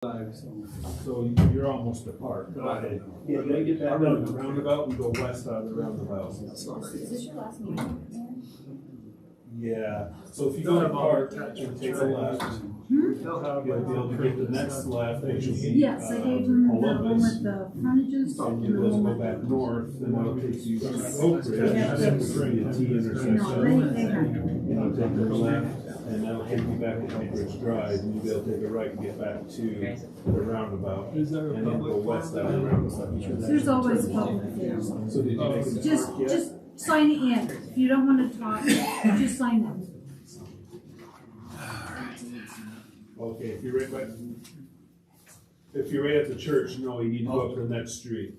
So you're almost apart. Yeah, they get back out of the roundabout and go west out of the roundabout. Is this your last meeting? Yeah, so if you go apart and take a left, you'll be able to get the next left, which will be Yes, I gave them the one Columbus. with the frontages. And you'll be able to go back north, and that'll take you to Oak Ridge, and then we'll bring you T intersection. And you'll take the left, and that'll take you back to Oak Ridge Drive, and you'll be able to take a right and get back to the roundabout. And then go west out of the roundabout. There's always a public there. So did you make it? Just sign it in. If you don't want to talk, just sign it. Okay, if you're right at the church, no, you need to go up the next street.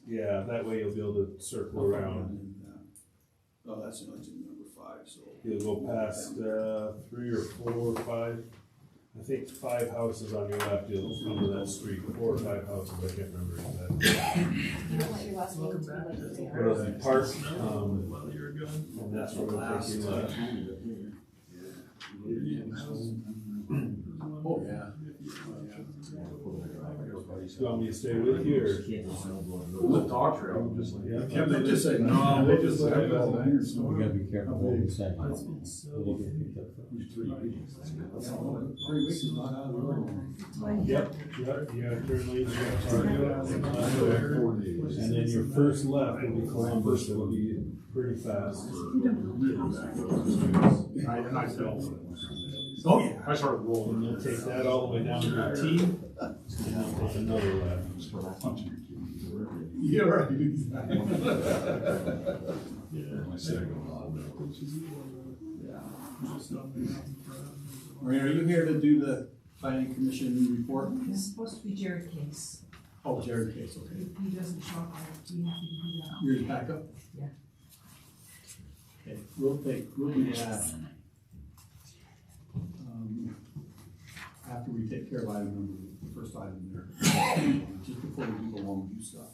Yeah, that way you'll be able to circle around. Oh, that's number 5, so. You'll go past 3 or 4 or 5. I think 5 houses on your left. You'll come to that street. 4 or 5 houses. I can't remember exactly. You don't want your last meeting to be like this. Well, the park, and that's where we'll take you left. Oh, yeah. You want me to stay with you, or? The dog trail, just like. Yeah. Can't they just say, no, they just let it go. We gotta be careful what we say. 3 weeks is not out of the road. Yep, you gotta turn lanes, and then your first left will be Columbus. It'll be pretty fast. Oh, yeah. I started rolling. And you'll take that all the way down to the T, and then take another left. Yeah, right. Maureen, are you here to do the planning commission report? It's supposed to be Jared Case. Oh, Jared Case, okay. If he doesn't show up, I'll be happy to do that. You're his backup? Yeah. Okay, we'll do that. After we take care of item number, the first item there, just before we do the long view stuff.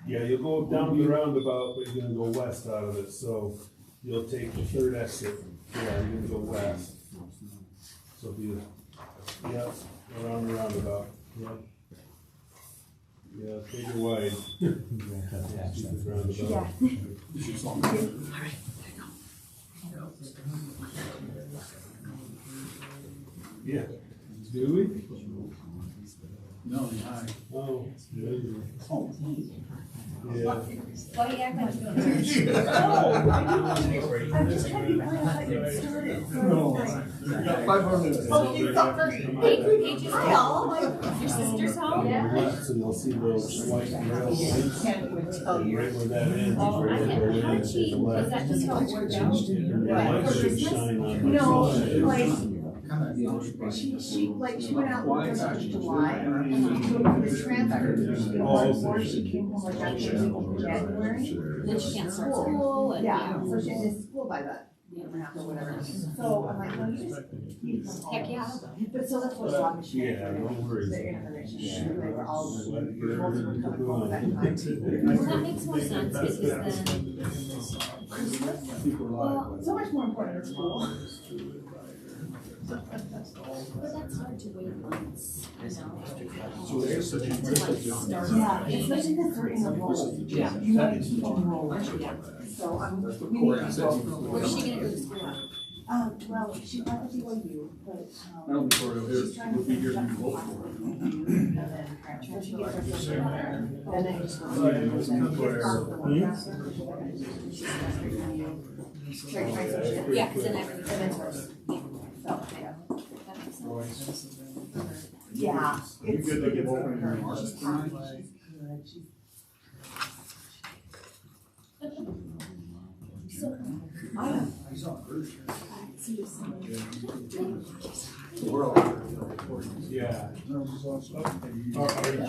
Yeah, you'll go down the roundabout, but you're gonna go west out of it, so you'll take the third exit. Yeah, you're gonna go west. So be, yeah, around the roundabout, yeah. Yeah, take it wide. Stupid roundabout. This is something. Yeah, do we? No, I. Oh, maybe. Oh. Yeah. Why do you act like you don't know? I'm just trying to be quiet, I thought you started. No. You got 5 more minutes. Oh, you thought first. Hey, Your sister's home? On the left, so you'll see those white rail lines. Can't even tell you. Right where that ends, is Oh, I right can't, where how it did ends, she, to the is left. that just how it worked out? And the light should shine on You know, the like, she went out the first of July, and she took the transfer, she did one before, she came home like that in January. Then she can't start school and. Yeah, so she ended school by that, year and a half or whatever, so I'm like, no, you just need to come home. Heck, yeah. But so that's what's wrong. Yeah, no worries. The information, they were all, Let most it of get them everything coming to home at that time. Well, that makes more sense because then, Well, so much more important than school. but that's hard to wait months, you know? So there's such a. Yeah, especially because they're in a role. Yeah. You want to keep them rolling. Yeah. So we need to go. Where's she gonna go to school? Well, she went to BYU, but, I don't think we're she's trying to. we'll be here to finish vote up for it. and then transfer. She gets her first year there, and then just goes. And then she's gonna straight from you. Straight transfer. Yeah, cause then everything. And then first. So, yeah. That makes sense. Yeah. You good to give over in your She's marks happy, tonight? she's good, So, Yeah.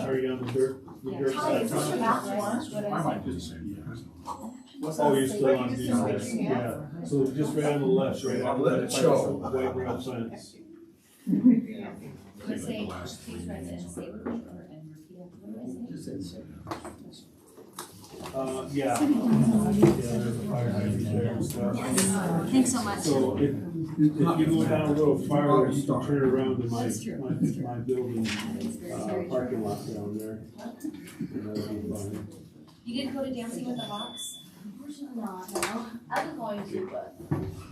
Are you on the dirt? The dirt Hi, side? is this your last one? I might just say Oh, you're still on these, yeah. So just right on the left, right I'll on let that it show. white rail fence. you say, please write it and say it with me or and repeat after what I say? Yeah. Yeah, there's a fire hydrant there and stuff. Thanks so much. So If you go down a little farther, you can Start. turn around to That's true. my building, It's very parking lot down there. And that'll be fine. You didn't go to Dancing with the Hawks? Unfortunately not, no. I've been going to, but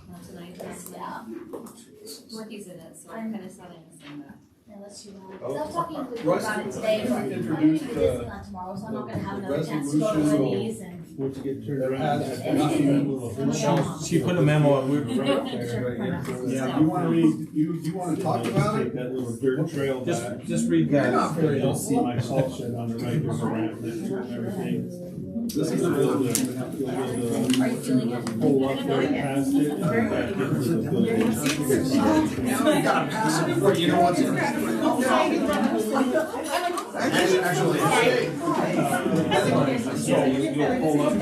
Not tonight, that's, yeah, Dorothy's in it, so I'm kinda selling us in that. yeah, that's too bad. 'Cause I was talking to Royce, about it today, but I'm gonna be to introduce Disneyland tomorrow, so I'm not gonna have the another chance to go to resolution. Wendy's and. Once you get turned around. Has that's nothing- that little- She put a memo up, we Right there. Yeah, you wanna read, you wanna talk about Take it? that little dirt trail Just, back. just read You're that. not very You'll see helpful. my salt shed on the right, there's a ramp there and everything. This is the resolution we have to go Are you feeling it? Pull up there past it and then back into the building. Now you gotta pass it before you know what's in it. Actually, So you'll pull up.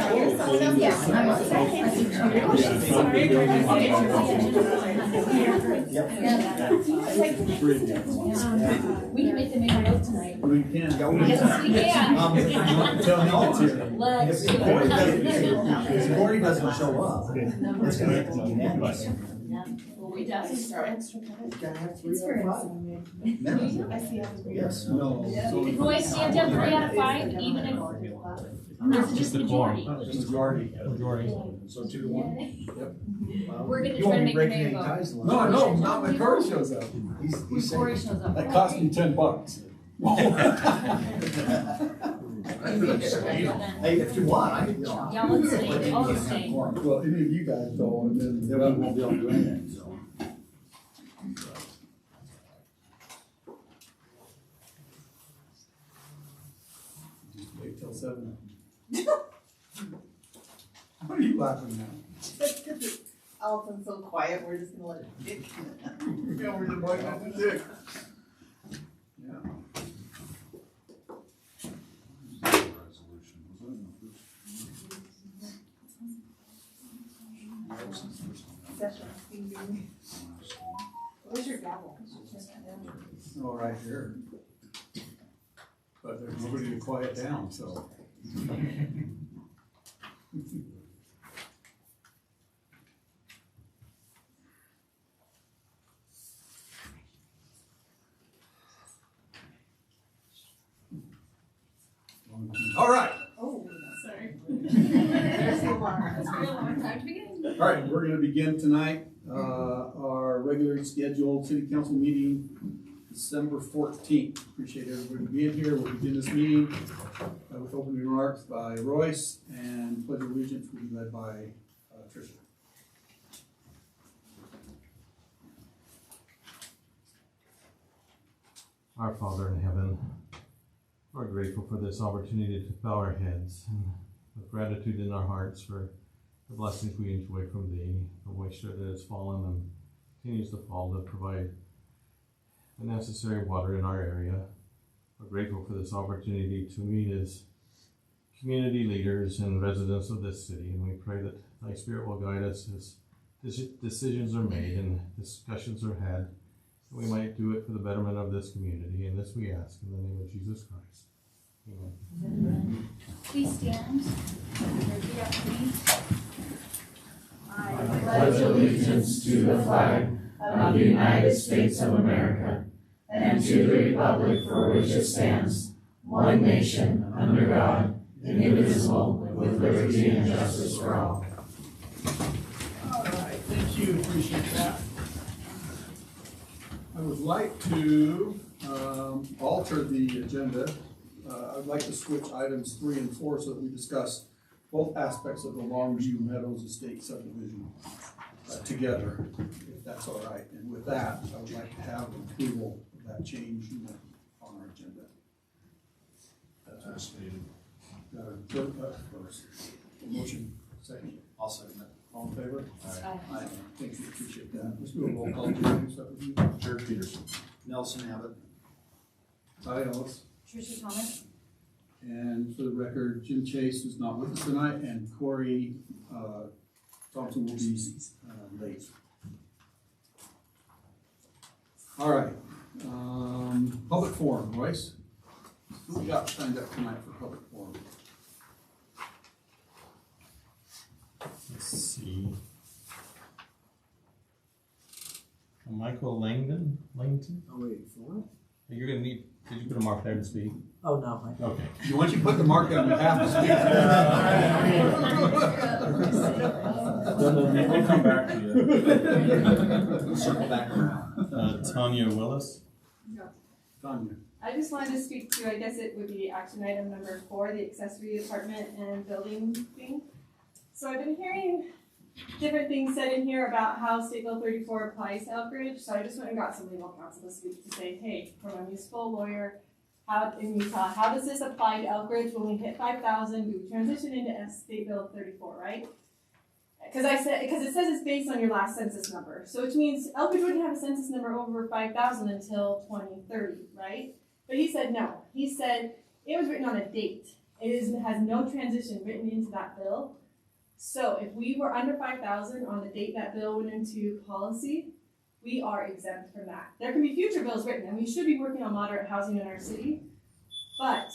We can make the main road tonight. We can. Yes, we can. Until he gets here. Let's. If Gordy doesn't show up, it's gonna have to be unanimous. Well, we definitely start. You gotta have 3 out of 5. Minimum. Yes. No. So Royce, do you have to have 3 out of 5, even if there's just the quorum. majority? majority. So 2 to 1. We're gonna You try won't to be make the breaking mayor any vote. ties unless. No, no, not when Corey shows up. He's When Corey saying. shows up. That cost me $10. Hey, if you want, I can. Yeah, let's stay, I'll stay. Well, any of you guys go, and then. Then we won't be able to do anything, so. Just wait till 7. What are you laughing at? Alton's so quiet, we're just gonna let it dick. Yeah, we're just biting at the dick. Yeah. Where's your gavel? Oh, right here. But there's nobody to quiet down, so. All right, Oh, sorry. There's the alarm. It's been a long time to begin. all right, we're gonna begin tonight, our regularly scheduled city council meeting, December 14th. Appreciate everybody being here. We'll begin this meeting with opening remarks by Royce, and pledge of allegiance will be led by Tricia. Our Father in heaven, we're grateful for this opportunity to bow our heads and with gratitude in our hearts for the blessings we enjoy from Thee, the moisture that has fallen and continues to fall to provide the necessary water in our area. We're grateful for this opportunity to meet as community leaders and residents of this city, and we pray that Thy Spirit will guide us as decisions are made and discussions are had. We might do it for the betterment of this community, and this we ask in the name of Jesus Christ. Amen. Please stand. Repeat after me. I pledge allegiance to the flag of the United States of America and to the republic for which it stands, one nation, under God, indivisible, with liberty and justice for all. All right, thank you, appreciate that. I would like to alter the agenda. I'd like to switch items 3 and 4 so that we discuss both aspects of the Longview Meadows Estate subdivision together, if that's all right. And with that, I would like to have approval of that change on our agenda. That's stated. First, motion, second. I'll second that. All in favor? Aye. Thank you, appreciate that. Let's do a roll call, please. That would be Jared Peterson. Nelson Abbott. Ty Ellis. Tricia Thomas. And for the record, Jim Chase is not with us tonight, and Corey Thompson will be late. All right, public forum, Royce. Who we got signed up tonight for public forum? Let's see. Michael Langdon? Langton? Oh, wait, for what? You're gonna need, did you put a mark there to speak? Oh, no. Okay. Once you put the mark down, you have to We'll come back to you. Circle back around. Tanya Willis? Tanya. I just wanted to speak to, I guess it would be action item number 4, the accessory apartment and building thing. So I've been hearing different things said in here about how State Bill 34 applies to Elkridge, so I just went and got some legal counsel this week to say, hey, from a municipal lawyer, in Utah, how does this apply to Elkridge when we hit 5,000? Do we transition into State Bill 34, right? Because it says it's based on your last census number, so which means Elkridge wouldn't have a census number over 5,000 until 2030, right? But he said no. He said it was written on a date. Has no transition written into that bill. So if we were under 5,000 on the date that bill went into policy, we are exempt from that. There can be future bills written, and we should be working on moderate housing in our city, but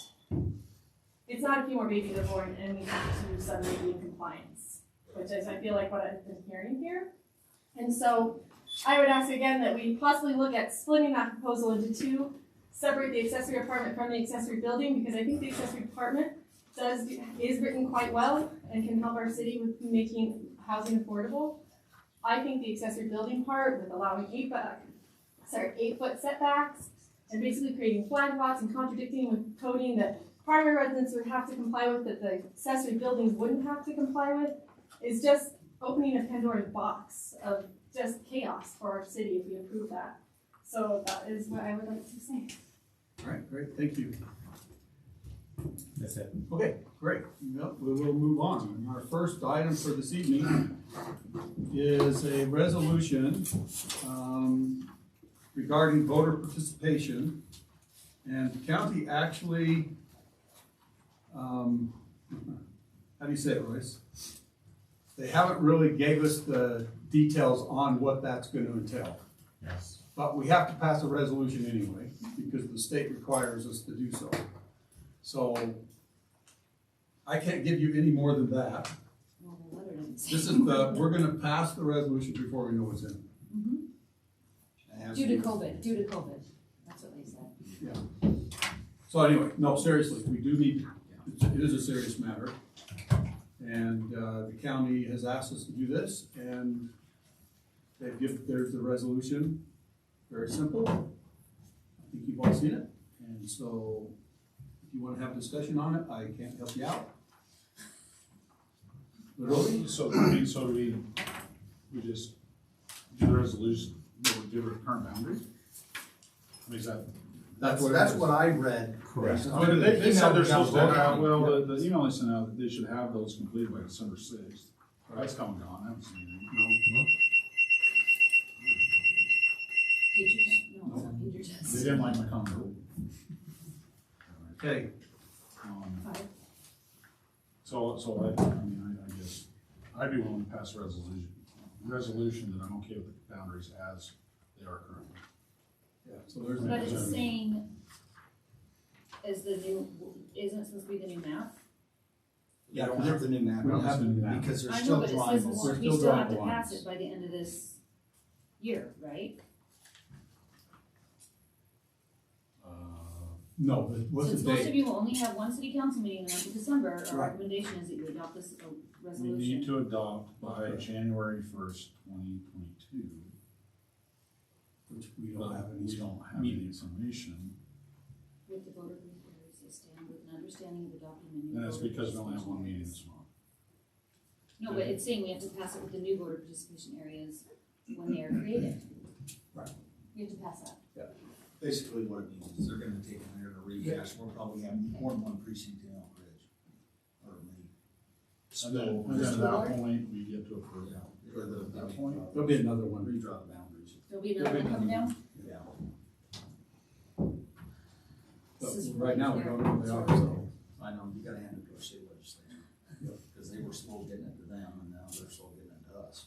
it's not a few more babies are born and we have to suddenly be in compliance, which is, I feel like, what I've been hearing here. And so I would ask again that we possibly look at splitting that proposal into 2, separate the accessory apartment from the accessory building, because I think the accessory apartment is written quite well and can help our city with making housing affordable. I think the accessory building part with allowing 8-foot setbacks and basically creating flag lots and contradicting with coding that primary residents would have to comply with that the accessory buildings wouldn't have to comply with is just opening a Pandora's box of just chaos for our city if we approve that. So that is what I would like to say. All right, great, thank you. That's it. Okay, great. Yep, we will move on. And our first item for this evening is a resolution regarding voter participation. And the county actually, how do you say it, Royce? They haven't really gave us the details on what that's going to entail. Yes. But we have to pass a resolution anyway, because the state requires us to do so. So I can't give you any more than that. Well, the letter doesn't say. This is we're gonna pass the resolution before we know what's in it. Due to COVID, that's what they said. So anyway, no, seriously, we do need, it is a serious matter. And the county has asked us to do this, and there's the resolution, very simple. I think you've all seen it, and so if you want to have discussion on it, I can't help you out. Literally, So do we just do the resolution, we'll give it current boundaries? I mean, is that? That's what I read. Correct. Well, they said they're supposed to have, well, the email they sent out, that they should have those completed by December 6th. That's come and gone, I haven't seen anything. Teachers, no, it's not teacher test. They didn't like my comment. okay, So I guess, I'd be willing to pass a resolution that I'm okay with the boundaries as they are currently. yeah, so there's. But it's saying, isn't it supposed to be the new map? Yeah, we don't have the new map. We don't have the new map. Because they're I know, still but it drawing says the we lines. still still have drawing to the pass lines. it by the end of this year, right? No, but what's Since the most of date? you will only have one city council meeting in the month of December, our Right. recommendation is that you adopt this We need resolution. to adopt by January 1st, 2022. Which we don't have any. We don't have any information, With the voter group, to stand with an understanding of adopting the new. and that's voter because we only have one meeting participation this month. areas. No, but it's saying we have to pass it with the new voter participation areas when they are created. Right. We have to pass that. Basically what it means is they're gonna take an area to rehash, we'll probably have more than one precinct in Elk Ridge. Or maybe. And then at that point, we get to approve. Yeah, or that point, There'll be another one. redraw the boundaries. There'll be another one coming down? Yeah. But right now, we don't know what they are, so. I know, you gotta hand it to our state legislature. Yep. Because they were slow getting it to them, and now they're slow getting it to us.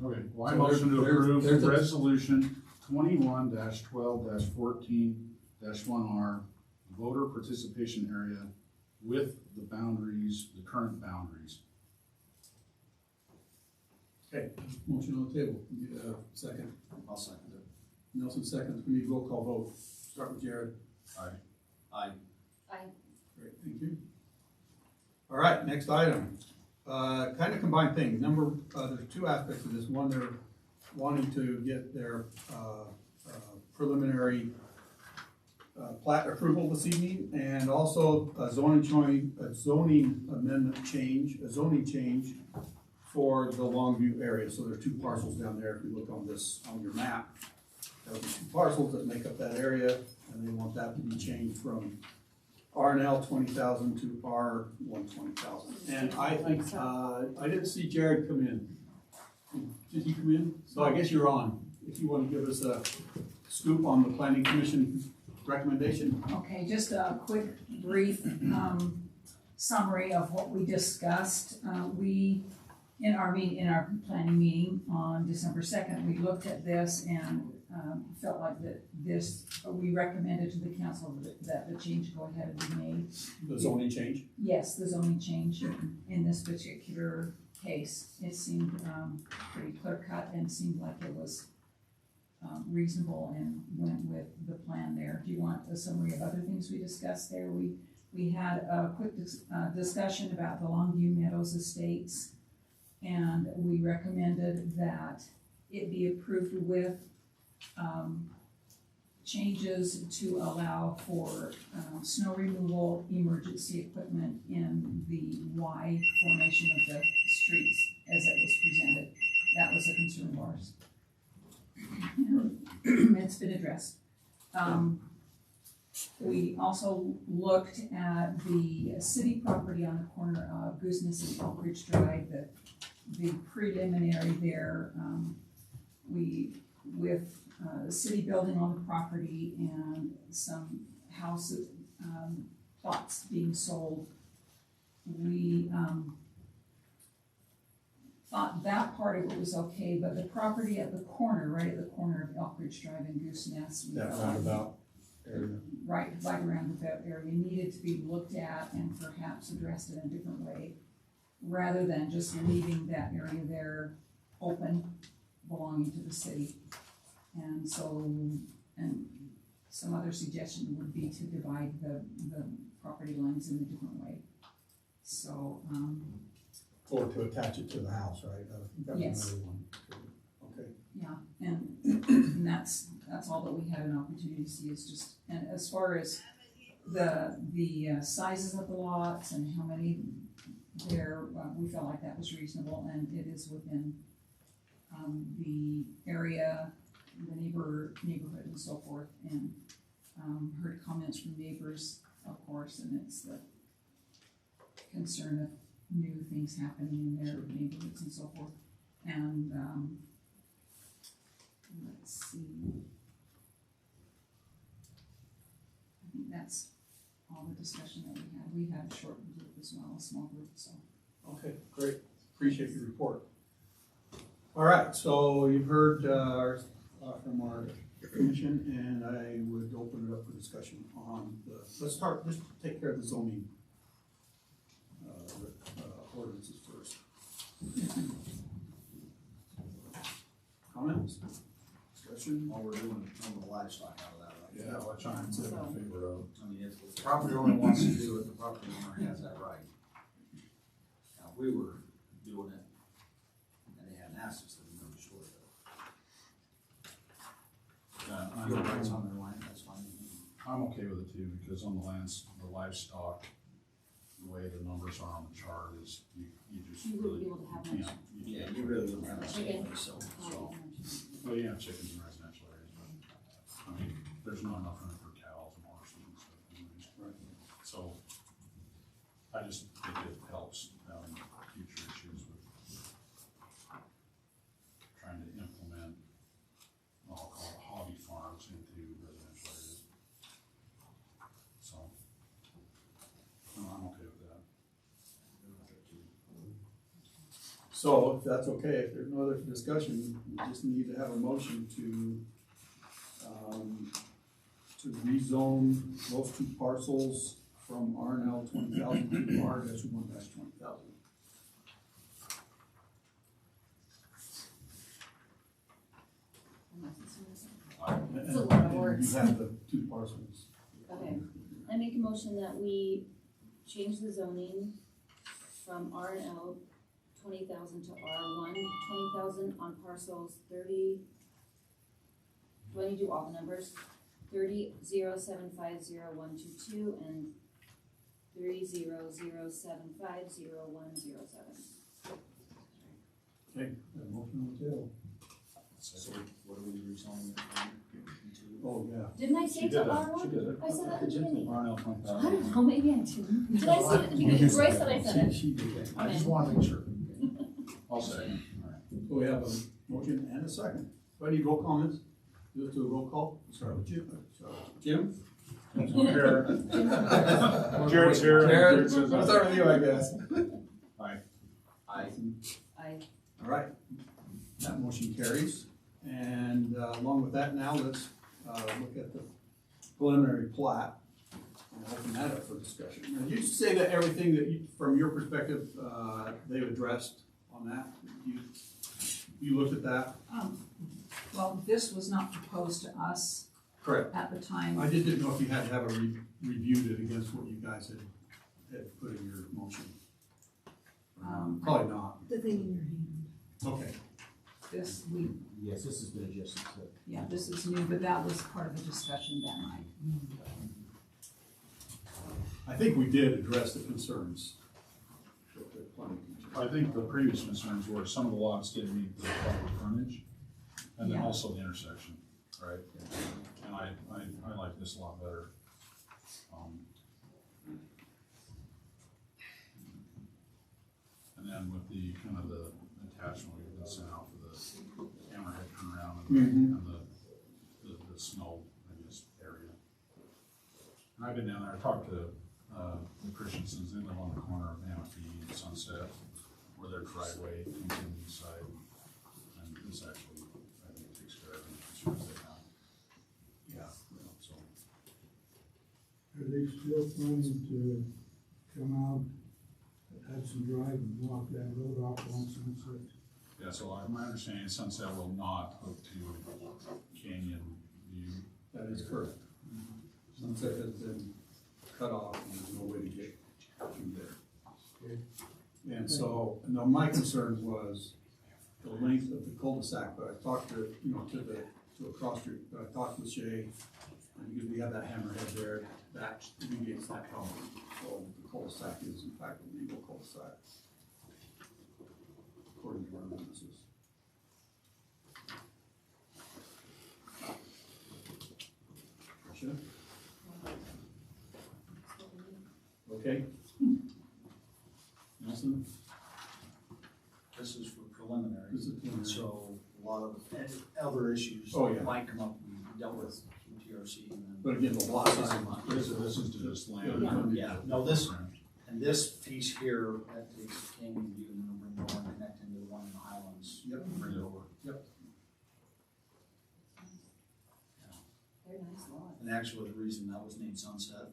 Okay, well, I So motion to approve there's a- resolution 21-12-14-1R, voter participation area with the boundaries, the current boundaries. Okay, motion on the table. We need a second. I'll second it. Nelson seconds. We need roll call vote. Start with Jared. Aye. Great, thank you. All right, next item. Kind of combined thing. There's two aspects of this. One, they're wanting to get their preliminary plat approval this evening, and also a zoning amendment change, a zoning change for the Longview area. So there are two parcels down there. If you look on this, on your map, there'll be two parcels that make up that area, and they want that to be changed from RNL 20,000 to R 120,000. And I think, I didn't see Jared come in. Did he come in? So I guess you're on. If you want to give us a scoop on the planning commission recommendation. Okay, just a quick, brief, summary of what we discussed. In our planning meeting on December 2nd, we looked at this and felt like we recommended to the council that the change go ahead and be made. The zoning change? Yes, the zoning change in this particular case. It seemed pretty clear cut and seemed like it was reasonable and went with the plan there. Do you want a summary of other things we discussed there? We had a quick discussion about the Longview Meadows Estates, and we recommended that it be approved with changes to allow for snow removal emergency equipment in the Y formation of the streets as it was presented. That was a concern of ours. It's been addressed. We also looked at the city property on the corner of Gooseness and Elk Ridge Drive, the preliminary there. With the city building on the property and some houses, plots being sold, we thought that part of it was okay, but the property at the corner, right at the corner of Elk Ridge Drive and Goose Nest, That roundabout area. right around that area, needed to be looked at and perhaps addressed in a different way, rather than just leaving that area there open, belonging to the city. And so, and some other suggestion would be to divide the property lines in a different way. So, Or to attach it to the house, right? I think that was Yes. another one. Okay. yeah, and that's all that we had an opportunity to see is just, and as far as the sizes of the lots and how many there, we felt like that was reasonable, and it is within the area, the neighborhood and so forth, and heard comments from neighbors, of course, and it's the concern of new things happening in their neighborhoods and so forth. And let's see. I think that's all the discussion that we had. We had a short group as well, a small group, so. Okay, great. Appreciate your report. All right, so you've heard from our commission, and I would open it up for discussion on let's take care of the zoning ordinances first. Comments? Discussion? While we're doing the livestock out of that, right? Yeah, which I'm in favor of. I mean, if the property owner wants to do it, the property owner has that right. Now, if we were doing it, and they hadn't asked us, then we never sure of it. Your rights on their land, that's fine. I'm okay with it too, because on the livestock, the way the numbers are on the chart is, you just You really, wouldn't be able to have you much. can't. Yeah, you really don't have a say, so. Well, you have chickens in residential areas, but, I mean, there's not enough room for cows and horses and stuff anyways. Right. So, I just think it helps having future issues with trying to implement, I'll call it hobby farms into residential areas. So, no, I'm okay with that. So if that's okay, if there's no other discussion, we just need to have a motion to rezone those two parcels from RNL 20,000 to R-1-20,000. It's a lot of words. You have the two parcels. Okay, I make a motion that we change the zoning from R and L 20,000 to R1 20,000 on parcels 30. Do I need to do all the numbers? 30,075,0122 and 30,075,0107. Okay, that motion on the table. So what are we rezoning it from? Oh, yeah. Didn't I say She to did it. R1? She did it. I said that at the beginning. RNL I 20,000. don't know, maybe I didn't. Did I say it at the beginning? Roy said I said it. She did it. I just Okay. wanna make sure. I'll say. So we have a motion and a second. Do I need roll comments? Let's do a roll call. Start with Jim. Jim? Jared's here. Jared, says I'll start with you, I guess. Aye. I, All right, that motion carries. And along with that, now let's look at the preliminary plat and open that up for discussion. Now, did you say that everything that you, from your perspective, they've addressed on that? You looked at that? Well, this was not proposed to us Correct. at the time. I just didn't know if you had to have reviewed it against what you guys had put in your motion. Probably not. The thing in your hand. Okay. This, yes, this has been adjusted to. yeah, this is new, but that was part of the discussion that night. I think we did address the concerns. with the planning commission. I think the previous concerns were some of the lots didn't meet the proper frontage, and then Yeah. also the intersection, right? And I like this a lot better. And then with the kind of the attachment we had sent out for the hammerhead turnaround and the snow, I guess, area. And I've been down there, I talked to the Christiansons, they live on the corner of Amity and Sunset, where their driveway comes in the side. And this actually, I think, takes care of any concerns they have. Yeah. So, Are they still planning to come out at Hudson Drive and block that road off on Sunset? yeah, so my understanding is Sunset will not hook to Canyon View. That is correct. Sunset has been cut off and there's no way to get through there. Okay. And so, now my concern was the length of the cul-de-sac, but I talked to, to a cross street, but I talked with Shay, and because we have that hammerhead there, that alleviates that problem. So the cul-de-sac is in fact a legal cul-de-sac, according to our witnesses. Sure. Okay. Nelson? This is for preliminary. This is preliminary. So a lot of other issues Oh, yeah. might come up, we dealt with TRC and then. But again, the lot size. This is to just land. Yeah, no, this, and this piece here, that takes Canyon View and then bring more and connect into the one in the Highlands. Yep. Bring it over. Very nice lot. And actually, the reason that was named Sunset,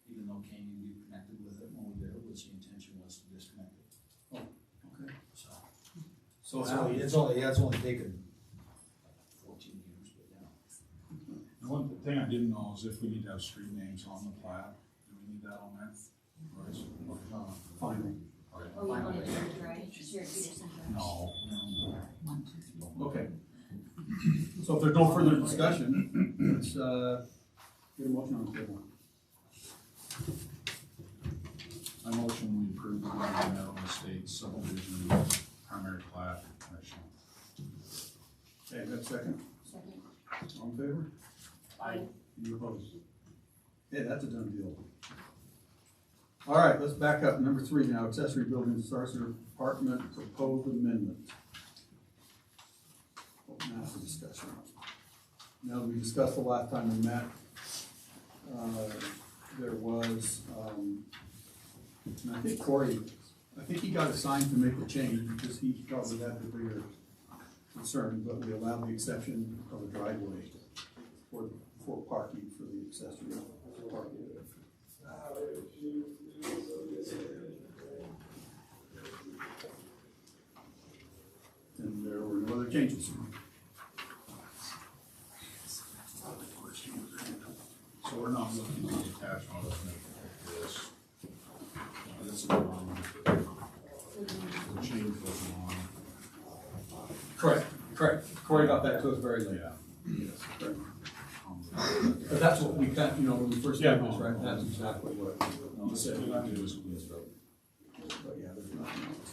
even though Canyon View connected with it when we did it, was the intention was to disconnect it. Okay. So So it's only taken 14 years, but yeah. The one thing I didn't know is if we need to have street names on the plat, do we need that on there? Royce? Final. Okay. Oh, you wanted to try Jared Peterson? No. 1, 2, 3. Okay. So if there's no further discussion, let's, get a motion on the table. I motion we approve the Green Meadow Estates subdivision primary plat correction. Okay, that's second. Second. All in favor? Aye. You opposed? Okay, that's a done deal. All right, let's back up. Number 3 now, accessory building, Sarcer apartment proposed amendment. Open that for discussion. Now, we discussed the last time we met, there was, and I think Corey, he got assigned to make the change because he probably had the bigger concern, but we allowed the exception of a driveway for parking for the accessory parking. And there were no other changes. So we're not looking at the attachment of this. This is on, the change wasn't on. Correct. Corey got that to us very late. Yeah. Yes, correct. But that's what we got, you know, when we first did this, right, that's exactly what No, you this said. is, I do is clean it up. But yeah, there's nothing else.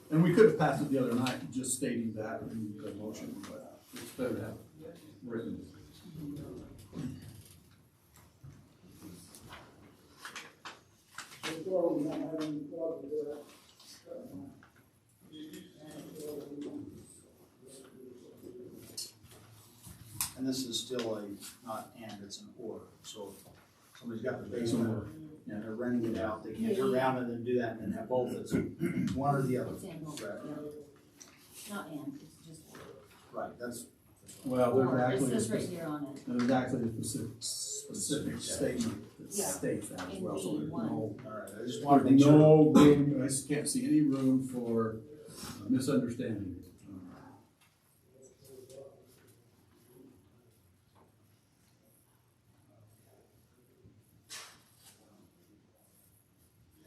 And we could have passed it the other night, just stating that in the motion, but it's better to have it written. And this is still a, not and, it's an or, so if somebody's got the basement and they're renting it out, they can't turn around and then do that and then have both, it's one or the other. It's and, Correct. yeah. Not and, it's just. Right, that's. Well, Or, there's it says right actually, here on it. there's actually a specific statement that Yeah. states that as In well, so there's B1. no, Alright, I just wanted to there's make sure. no room, I just can't see any room for misunderstanding.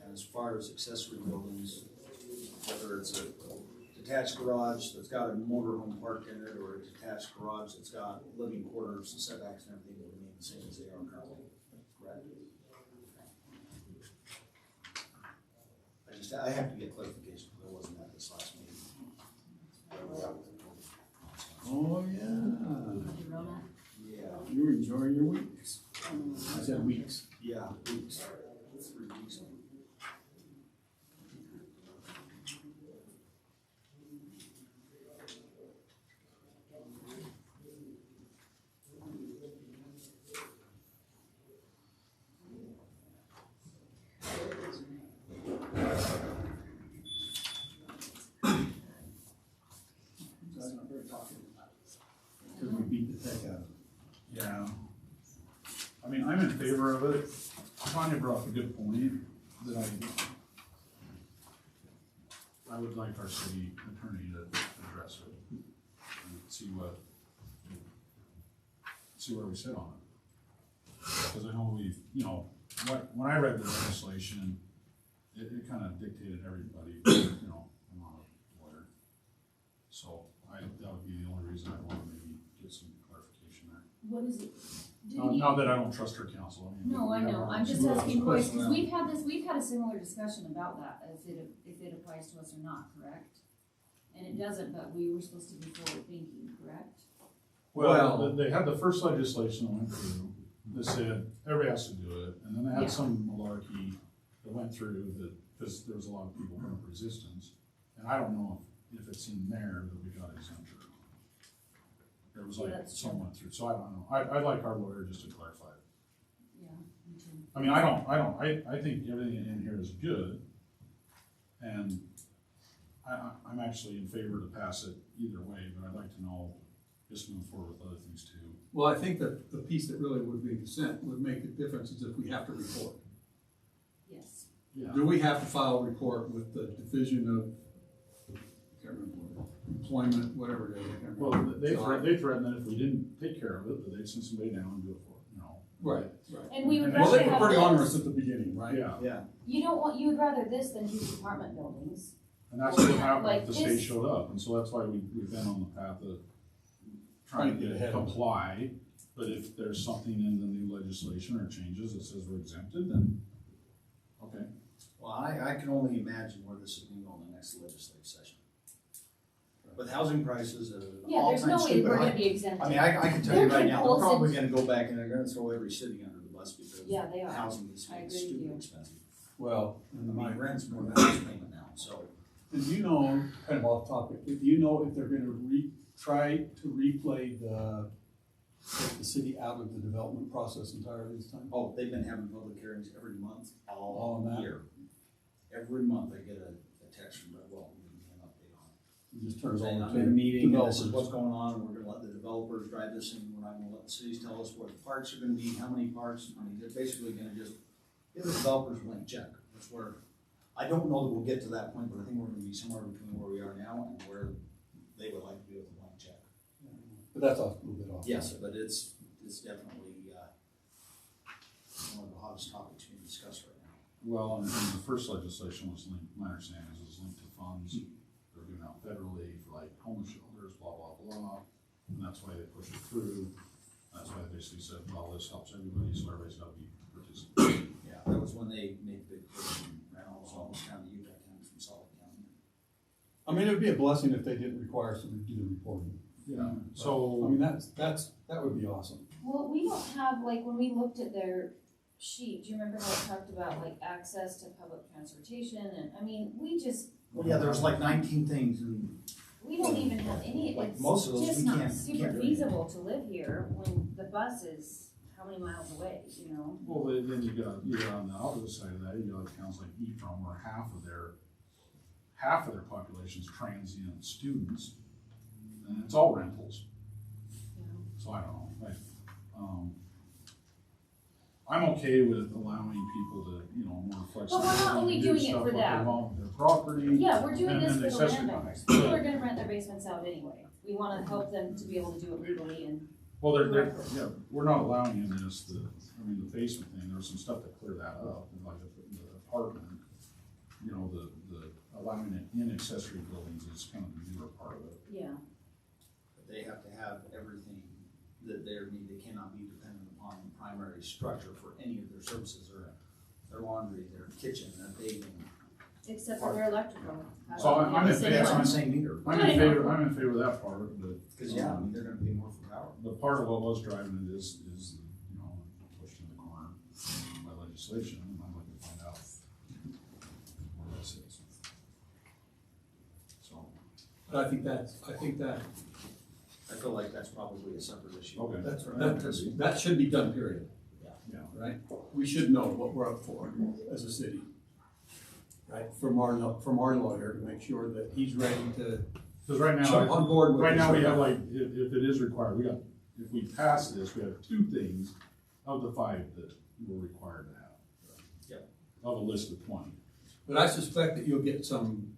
And as far as accessory buildings, whether it's a detached garage that's got a motorhome parked in it, or a detached garage that's got living quarters and setbacks and everything will remain the same as they are currently. Correct? I have to get clarification, because I wasn't at this last meeting. Oh, yeah. Did you roll that? Yeah, You were enjoying your weeks. I said weeks. yeah, weeks, 3 weeks. That's not very talkative. Because we beat the heck out of it. Yeah. I mean, I'm in favor of it. Tanya brought up a good point that I would like our city attorney to address it and see where we sit on it. Because I know we've, you know, when I read the legislation, it kind of dictated everybody, you know, I'm not a lawyer. So that would be the only reason I'd want to maybe get some clarification there. What is it? Not that I don't trust her counsel, I mean. No, I we have know, our I'm just rules, asking but- Royce, because we've had a similar discussion about that, if it applies to us or not, correct? And it doesn't, but we were supposed to be forward thinking, correct? Well, they had the first legislation that went through, that said everybody has to do it, and then they Yeah. had some malarkey that went through that, because there was a lot of people who were resistance. And I don't know if it's in there that we got exemption or not. There was Yeah, like, that's some true. went through, so I don't know, I'd like our lawyer just to clarify it. Yeah, me too. I mean, I think everything in here is good, and I'm actually in favor to pass it either way, but I'd like to know, just move forward with other things too. Well, I think that the piece that really would make the difference is if we have to report. Yes. Yeah. Do we have to file a report with the Division of, I can't remember, employment, whatever it is, I can't Well, remember. they threatened that if we didn't take care of it, that they'd send somebody down and do it for it, you know. Right. And we would Well, Well, rather they were have pretty onerous this. at the beginning, right? Yeah, Yeah, You would rather this than 2 apartment buildings. and that's what happened Like if the this- state showed up, and so that's why we've been on the path of trying to get it comply. But if there's something in the new legislation or changes that says we're exempted, then, okay. well, I can only imagine where this is going to go in the next legislative session. With housing prices at an Yeah, there's no all-time way we're stupid gonna high. be exempted. I mean, I can tell you right now, They're they're probably close gonna go back and they're gonna throw every city under the bus because Yeah, they are. housing is I getting agree with stupid you. expensive. Well, I mean, rent's more than house payment now, so. and do you know, kind of off topic, do you know if they're gonna try to replay take the city out of the development process entirely this time? Oh, they've been having public hearings every month, All all on that? year. Every month I get a text from, well, we need an update on it. It just turns Saying, over I'm to in a meeting, and this is developers. what's going on, and we're gonna let the developers drive this, and we're not gonna let the cities tell us where the parks are gonna be, how many parks, I mean, they're basically gonna just give the developers a blank check. That's where, I don't know that we'll get to that point, but I think we're gonna be somewhere between where we are now and where they would like to be with a blank check. But that's off, a little bit off. Yes, but it's definitely, one of the hottest topics being discussed right now. Well, and the first legislation was linked, my understanding is linked to funds they're giving out federally for like homeless shelters, blah, blah, blah. And that's why they pushed it through. That's why they basically said, well, this helps everybody, so everybody's gotta be participating. Yeah, that was when they made the big push and ran almost down to Utah County from Salt Lake County. I mean, it would be a blessing if they didn't require us to do the reporting. Yeah, I so, mean, that would be awesome. Well, we don't have, like, when we looked at their sheet, do you remember how it talked about, like, access to public transportation, and, I mean, we just, Well, yeah, there was like 19 things and we don't even have any, Like it's most of those, just we not can't super do anything. feasible to live here when the bus is how many miles away, you know? well, then you got on the opposite side of that, you got towns like Ephraim where half of their population is transient students. And it's all rentals. So I don't know, like, I'm okay with allowing people to, you know, more flexible. But we're not only do doing it stuff for what they that. want with their property. Yeah, we're doing And this then for the accessory landowners, buildings. people are gonna rent their basements out anyway, we wanna help them to be able to do it legally and. Well, yeah, we're not allowing in this, I mean, the basement thing, there's some stuff to clear that up, and like the apartment, you know, the allowing it in accessory buildings is kind of the newer part of it. Yeah. But they have to have everything that they need, they cannot be dependent upon the primary structure for any of their services, or their laundry, their kitchen, their bathing. Except for their electrical. So I'm in favor, That's what I'm saying either. I'm in favor of that part, but. Cause yeah, I mean, they're gonna pay more for power. But part of what was driving it is, you know, pushed in the corner by legislation, and I'm looking to find out where this is. So, But I think that, I feel like that's probably a separate issue. okay. that should be done, period. Yeah. Right? We should know what we're up for as a city. Right? From our lawyer to make sure that he's ready to Because right jump now, on board with right this. now we have like, if it is required, if we pass this, we have 2 things of the 5 that we're required to have. Yep. Of a list of 20. But I suspect that you'll get some,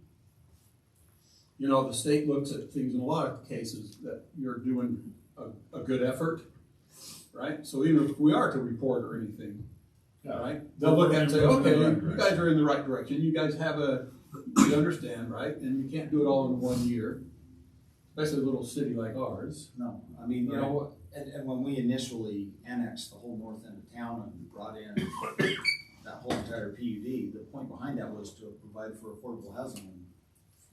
you know, the state looks at things in a lot of cases that you're doing a good effort, right? So even if we are to report or anything, Yeah. right? They'll look at it and say, okay, you guys are in the right direction, you guys have you understand, right? And you can't do it all in 1 year, especially a little city like ours. No, I mean, you know, and when we initially annexed the whole north end of town and brought in that whole entire PUD, the point behind that was to provide for affordable housing, and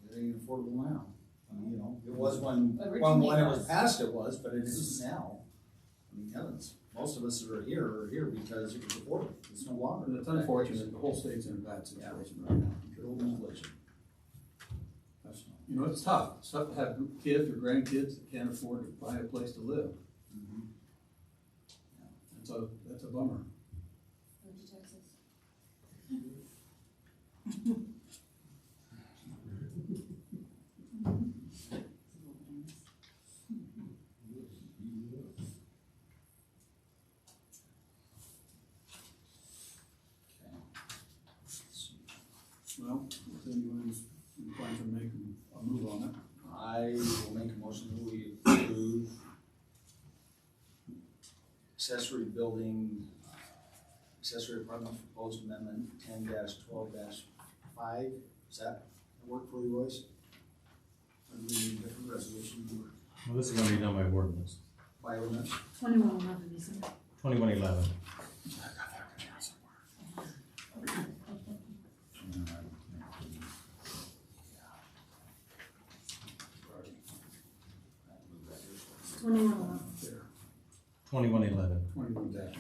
it ain't affordable now. I mean, you know, it was when it was passed, it was, but it isn't now. I mean, heavens, most of us are here because it was affordable, it's no longer. And it's unfortunate, the whole state's in a bad situation right now. Good old inflation. You know, it's tough. It's tough to have kids or grandkids that can't afford to buy a place to live. That's a bummer. Move to Texas. Well, if anyone's inclined to make a move on it. I will make a motion that we approve accessory building, accessory apartment proposed amendment 10-12-5. Does that work for you, Royce? Or do we need a different resolution number? Well, this is gonna be done by ordinance, By ordinance? 2111, isn't it? 2111. It's 2111. There, 2111. 21 dash.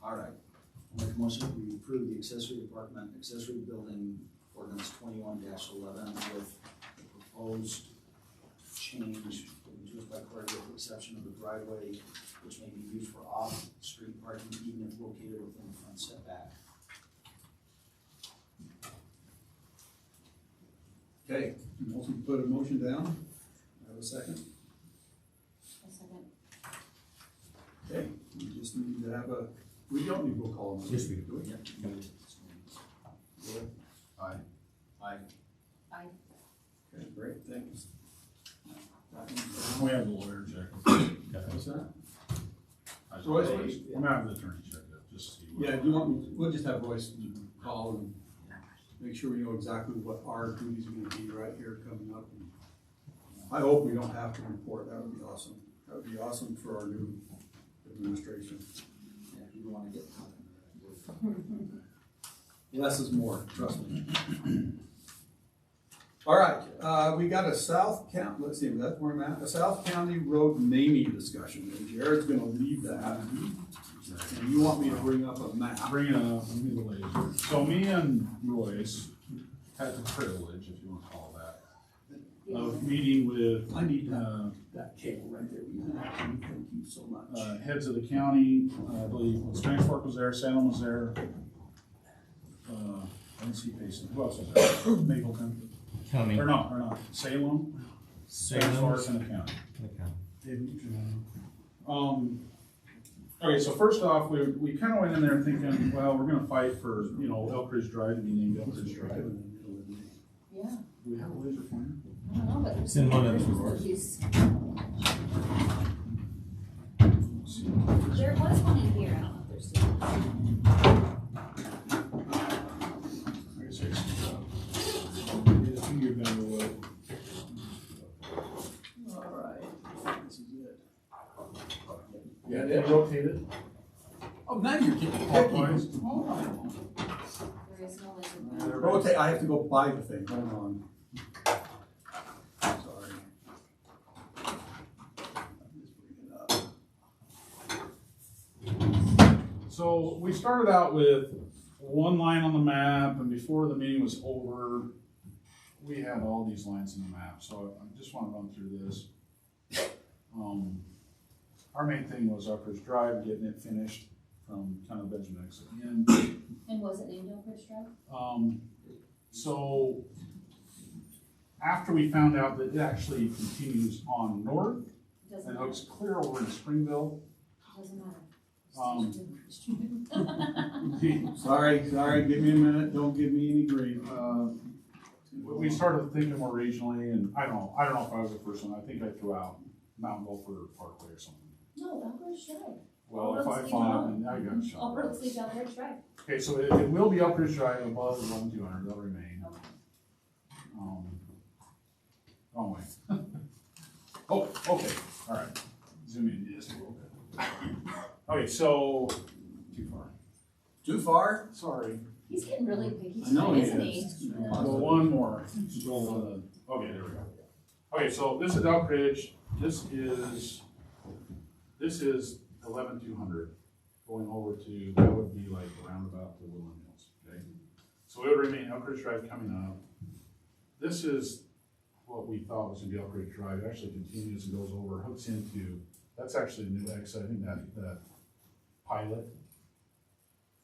All right. I'll make a motion that we approve the accessory apartment, accessory building ordinance 21-11 with the proposed change introduced by Cory with the exception of the driveway, which may be used for off-street parking even if located within the front setback. Okay, motion, put a motion down. Have a second. A second. Okay, we just need to have we don't need to call them. Yes, we do. Do we? Yep. Aye. Aye. Aye. Okay, great, thanks. We have the lawyer check. What's that? I'm Royce, gonna have the attorney check it, just to see Yeah, do you want me, we'll just have Royce call and make sure we know exactly what our duties are gonna be right here coming up. I hope we don't have to report, that would be awesome. That would be awesome for our new administration. Yeah, if you wanna get. Less is more, trust me. All right, we got a South County, let's see, that's where I'm at, a South County road naming discussion, and Jared's gonna lead that. And you want me to bring up a map? Bring it up, let me the laser. So me and Royce had the privilege, if you wanna call it that, of meeting with, I need that cable right there. Thank you so much. heads of the county, I believe Spanish Fork was there, Salem was there. I didn't see Payson, who else was there? Mapleton, County. or not, Salem, Spanish Fork and the county. Okay, so first off, we kind of went in there thinking, well, we're gonna fight for, you know, Elk Ridge Drive to be named Elk Ridge Drive. Yeah, Do we have a laser pointer? I don't know, but. It's in one of the drawers. There was one in here, I don't know if there's still. I guess it's, Yeah, finger gun away. All right, this is it. yeah, they rotated. Oh, now you're getting picky. Clockwise. Hold on. There is no laser. Rotate, I have to go buy the thing, hold on. Sorry. Just bring it up. So we started out with one line on the map, and before the meeting was over, we had all these lines in the map, so I just wanna run through this. Our main thing was Elk Ridge Drive, getting it finished from kind of Benjamin X at the end. And was it named Elk Ridge Drive? So after we found out that it actually continues on north Doesn't and matter, hooks clear over in Springville, doesn't matter. Sorry, give me a minute, don't give me any grief. we started thinking more regionally, and I don't know if I was the first one, I think I threw out Mount Gopher Parkway or something. No, Elk Ridge Drive. Well, if I find, and I got shot. All roads lead to Elk Ridge Drive. Okay, so it will be Elk Ridge Drive above 1,200, they'll remain. Wrong way. Oh, okay, all right, zoom in just a little bit. Okay, so, too far. Too far? Sorry. He's getting really picky I know tonight, he isn't is. he? Well, one more. Okay, there we go. Okay, so this is Elk Ridge, this is 11,200, going over to, that would be like roundabout to Woodland Hills, okay? So it would remain Elk Ridge Drive coming up. This is what we thought was gonna be Elk Ridge Drive, it actually continues and goes over, hooks into, that's actually a new exit, I think that Pilot,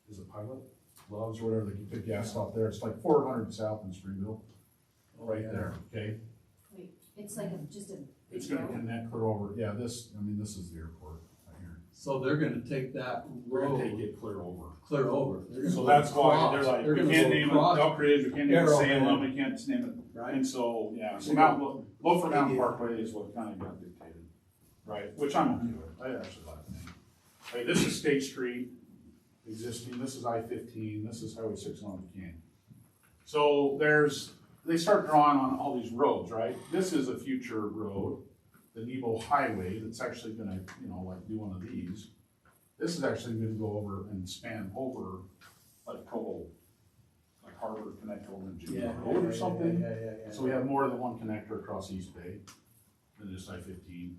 is it Pilot? Loves or whatever, they can put gas stop there, it's like 400 south in Springville, right there, okay? Wait, it's like just a It's big gonna road. connect clear over, yeah, this is the airport right here. So they're gonna take that We're gonna take road it clear over. clear over. They're gonna So go that's why across. they're like, They're we gonna can't go name it across. Elk Ridge, we can't name it Arrowhead. Salem, we can't name it, Right. and so, yeah, so They Mount, Lower Mountain Parkway is what kind of got dictated, right, which I'm okay with, I actually like the name. Okay, this is State Street, existing, this is I-15, this is Highway 6 on Canyon. So they start drawing on all these roads, right, this is a future road, the Nebo Highway, that's actually gonna, like do one of these. This is actually gonna go over and span over, like Provo, like Harbor Connect over in Junior Road or something. Yeah. So we have more than one connector across East Bay than just I-15.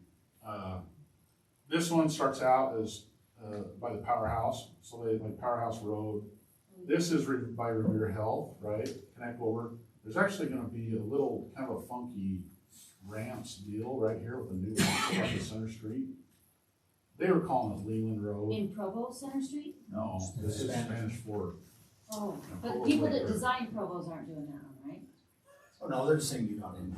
This one starts out as, by the Powerhouse, so they, like Powerhouse Road. This is by Revere Health, right, connect over. There's actually gonna be a little, kind of a funky ramps deal right here with the new, like the Center Street. They were calling it Leland Road. In Provo Center Street? No, this is Spanish Fork. Oh, And but Provo's people right that there. design Provos aren't doing that one, right? Oh, no, they're just saying you got in.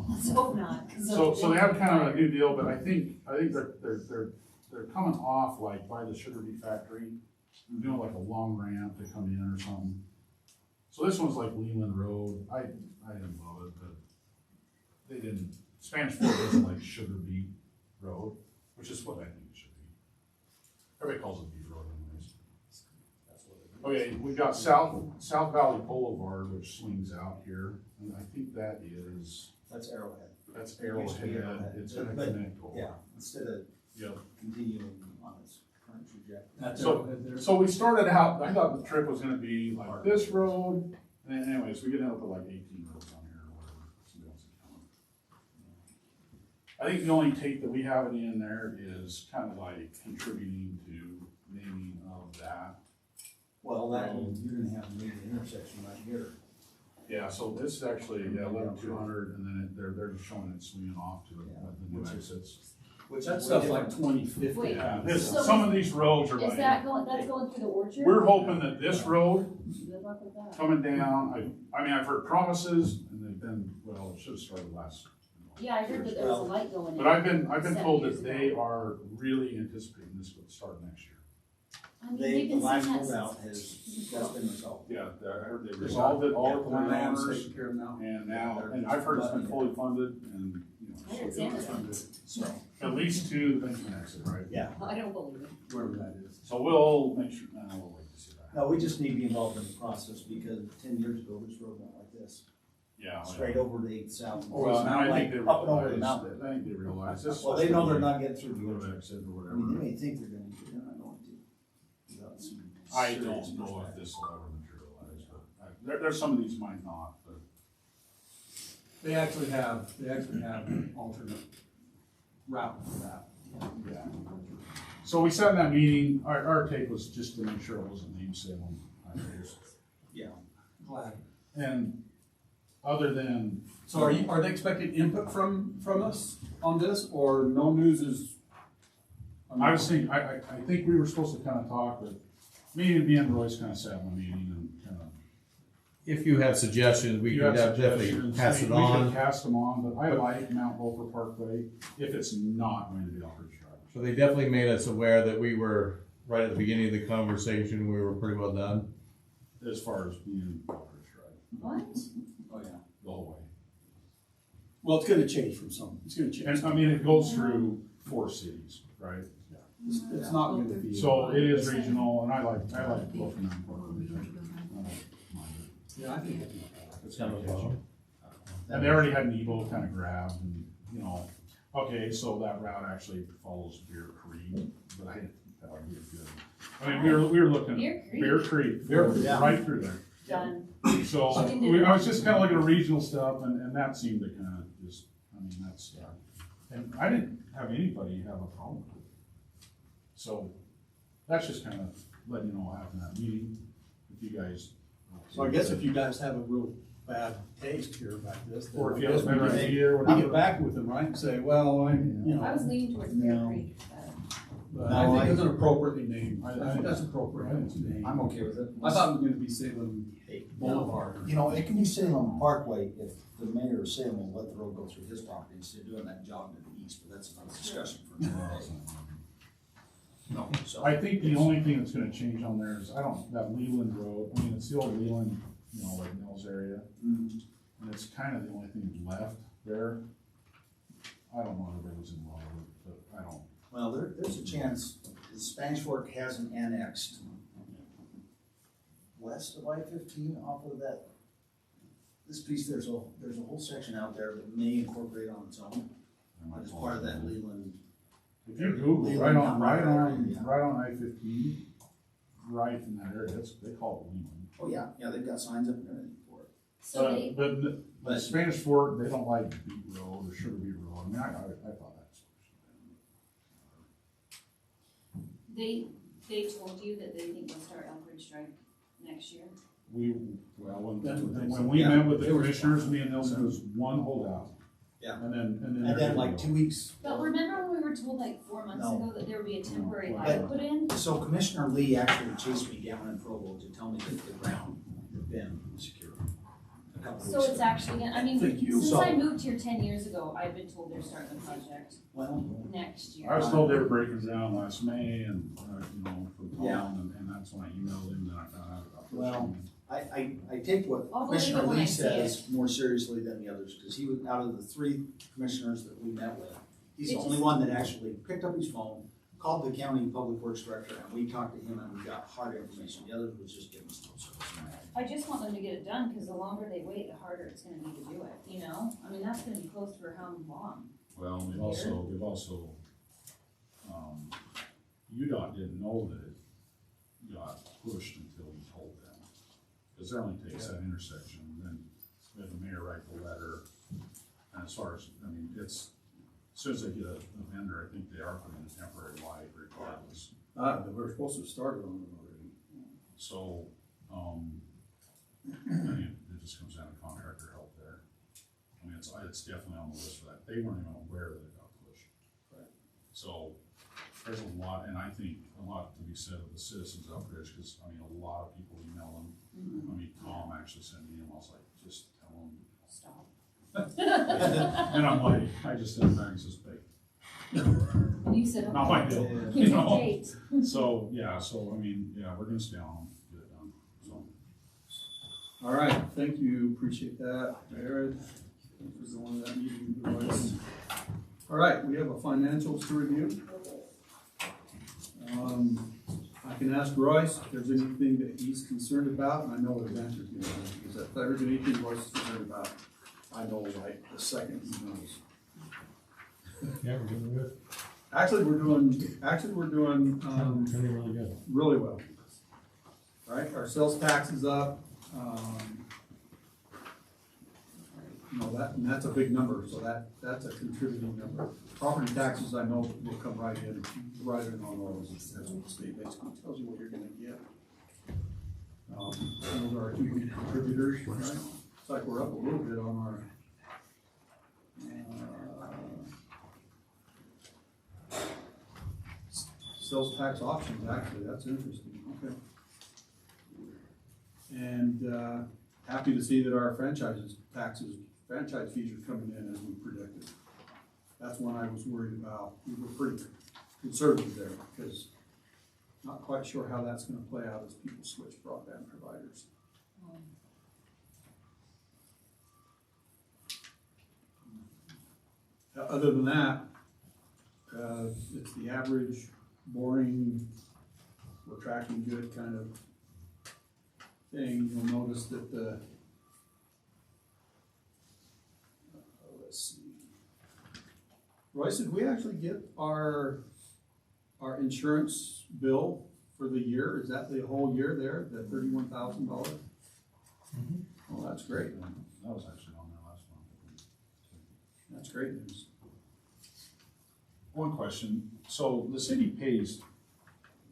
Let's hope not. 'cause So they have kind of a new deal, but I think they're coming off like by the sugar beet factory. They're doing like a long ramp to come in or something. So this one's like Leland Road. I didn't love it, but they didn't. Spanish Fork isn't like Sugar Beet Road, which is what I think it should be. Everybody calls it Beet Road anyways. Okay, we've got South Valley Boulevard, which swings out here, and I think that is, That's Arrowhead. that's Used to be Arrowhead, Arrowhead. it's gonna But, connect all. Yeah, instead of Yep. continuing on its current trajectory. That's So- Arrowhead there. So we started out, I thought the trip was gonna be like this road, and anyways, we get out to like 18 roads on here or whatever. Somebody else is counting. I think the only take that we have it in there is kind of like contributing to naming of that. Well, that, you're gonna have a major intersection right here. Yeah, so this is actually, 11,200, and then they're just showing it swinging off to the new Which is- exits. Which That is stuff's way like different. 2050. Wait. Yeah, So some of these roads are Is like, that going, that's going through the orchard? we're hoping that this road Good luck with that. coming down, I mean, I've heard promises, and they've been, well, it should have started last. Yeah, I heard that there was a light going in. But I've been 7 told years that they ago. are really anticipating this would start next year. I mean, They, they've the been last saying that holdout since. that's been resolved. Yeah, I heard they resolved it all with the landowners, taken care of now. and now, and I've heard it's been fully funded, and, you I heard know, Santa's So, at least to the Benjamin exit, right? yeah. I don't believe it. Wherever that is. So we'll make sure, we'll wait to see that. No, we just need to be involved in the process because 10 years ago, this road went like this, Yeah. straight over to 8th South. Well, and I think they Up and over the realize, mountain. I think they realize this. Well, they know they're not getting through the Go to orchard. exit or I mean, whatever. they may think they're going to, but they're not going to. Without some I serious don't know if pushback. this will ever materialize, but there's some of these might not, but. They actually have an alternate route for that. Yeah. So we sat in that meeting, our take was just to make sure it wasn't name Salem highways. Yeah. Glad. And other than, So are they expecting input from us on this, or no news is? I was thinking, I think we were supposed to kind of talk, but me and Royce kind of sat in the meeting and kind of. If you have suggestions, we can definitely pass it We on. could cast them on, but I like Mount Gopher Parkway if it's not going to be Elbridge Drive. So they definitely made us aware that we were, right at the beginning of the conversation, we were pretty well done. As far as being Elbridge Drive, What? Oh, yeah. the whole way. Well, it's gonna change from some, it's gonna change. And I mean, it goes through 4 cities, right? It's not gonna be. So it is regional, and I like Gopher Mountain Parkway. I don't mind it. Yeah, I think. It's kind of a, and they already had an Evo kind of grabbed, and, you know, okay, so that route actually follows Bear Creek, but I didn't think that would be good. I mean, we were looking Bear at Creek? Bear Creek, Yeah. right through there. Done. So, She can do I was just kind of looking at regional stuff, and that seemed to kind of just, I mean, that's, and I didn't have anybody have a problem with it. So, that's just kind of letting you know what happened at that meeting, if you guys. So I guess if you guys have a real bad taste here about this, then Or if I you have guess a better we can idea or we whatever. get back with them, right, and say, well, you I was know, leaning towards Bear No. Creek, but I think it's an appropriately named, I I think that's appropriate name. I'm okay with it. I thought it was gonna be Salem Boulevard. You know, it can be Salem Parkway if the mayor of Salem will let the road go through his property instead of doing that jog to the east, but that's another discussion for another day. No, so. I think the only thing that's gonna change on there is, that Leland Road, I mean, it's the old Leland, you know, like Mills area, Mhm. and it's kind of the only thing left there. I don't know if it was involved, but I don't. Well, there's a chance the Spanish Fork hasn't annexed west of I-15 off of that. This piece, there's a whole section out there that may incorporate on its own as part of that Leland. If you Google, Leland right Mountain Road, on I-15, right in that area, they call it Leland. Oh, yeah, they've got signs up and everything for it. so they, But the Spanish Fork, they don't like Beat Road or Sugar Beet Road, I mean, I thought that's. they told you that they think they'll start Elbridge Drive next year? That's what they when we said. met with the They were- commissioners, me and Nelson, was one holdout. Yeah. And then. And then like 2 weeks. But remember when we were told like 4 months No. ago that there would be a temporary No. pipe put in? So Commissioner Lee actually chased me down in Provo to tell me that the ground had been secured a couple So weeks it's ago. actually, I mean, Thank you. since So- I moved here 10 years ago, I've been told they're starting the project Well, next year. I was told they were breaking ground last May and, you know, from Yeah. Tom, and that's when I emailed him, then I found out about this. Well, I take what I'll believe Commissioner it when I Lee see says more seriously than the others, because he was, out of the 3 commissioners that we met with, he's the It only just- one that actually picked up his phone, called the county public works director and we talked to him and we got hard information. The other was just giving us no service. I just want them to get it done, cause the longer they wait, the harder it's gonna be to do it, you know? I mean, that's gonna be closed for how long? Well, we've also, UDOT didn't know that it got pushed until we told them. Cause that only takes that intersection, and then we had the mayor write the letter. And as far as, I mean, it's, as soon as they get a vendor, I think they are putting a temporary light regardless. We're supposed to have started on it already. So, I mean, it just comes down to contractor help there. I mean, it's definitely on the list for that. They weren't even aware that it got pushed. Right. So, there's a lot, and I think a lot to be said of the citizens of Bridge, because, I mean, a lot of people email them. I mean, Tom actually sent me emails like, just tell them. Stop. And I'm like, I just said, back and says, hey, And you said, not my okay, deal, give you me a know? date. So, yeah, so, I mean, yeah, we're gonna stay on, get it done, so. All right, thank you, appreciate that, Jared. Thanks for going to that meeting with us. All right, we have a financials to review. I can ask Royce if there's anything that he's concerned about, and I know what his answer's gonna be, because if there's anything Royce is concerned about, I know like the second he knows. Yeah, we're doing good. Actually, we're doing, Turning really good. really well. Right, our sales tax is up, you know, and that's a big number, so that's a contributing number. Property taxes, I know, will come right in on all those, that's what the state basically tells you what you're gonna get. Those are our two big contributors, right? It's like we're up a little bit on our, sales tax options, actually, that's interesting, okay. And, happy to see that our franchise fees are coming in as we predicted. That's one I was worried about. We were pretty conservative there because not quite sure how that's gonna play out as people switch broadband providers. Other than that, it's the average, boring, we're tracking good kind of thing. You'll notice that the, let's see. Royce, did we actually get our insurance bill for the year? Is that the whole year there, the $31,000? Oh, that's great. That was actually on there last month. That's great news. One question, so the city pays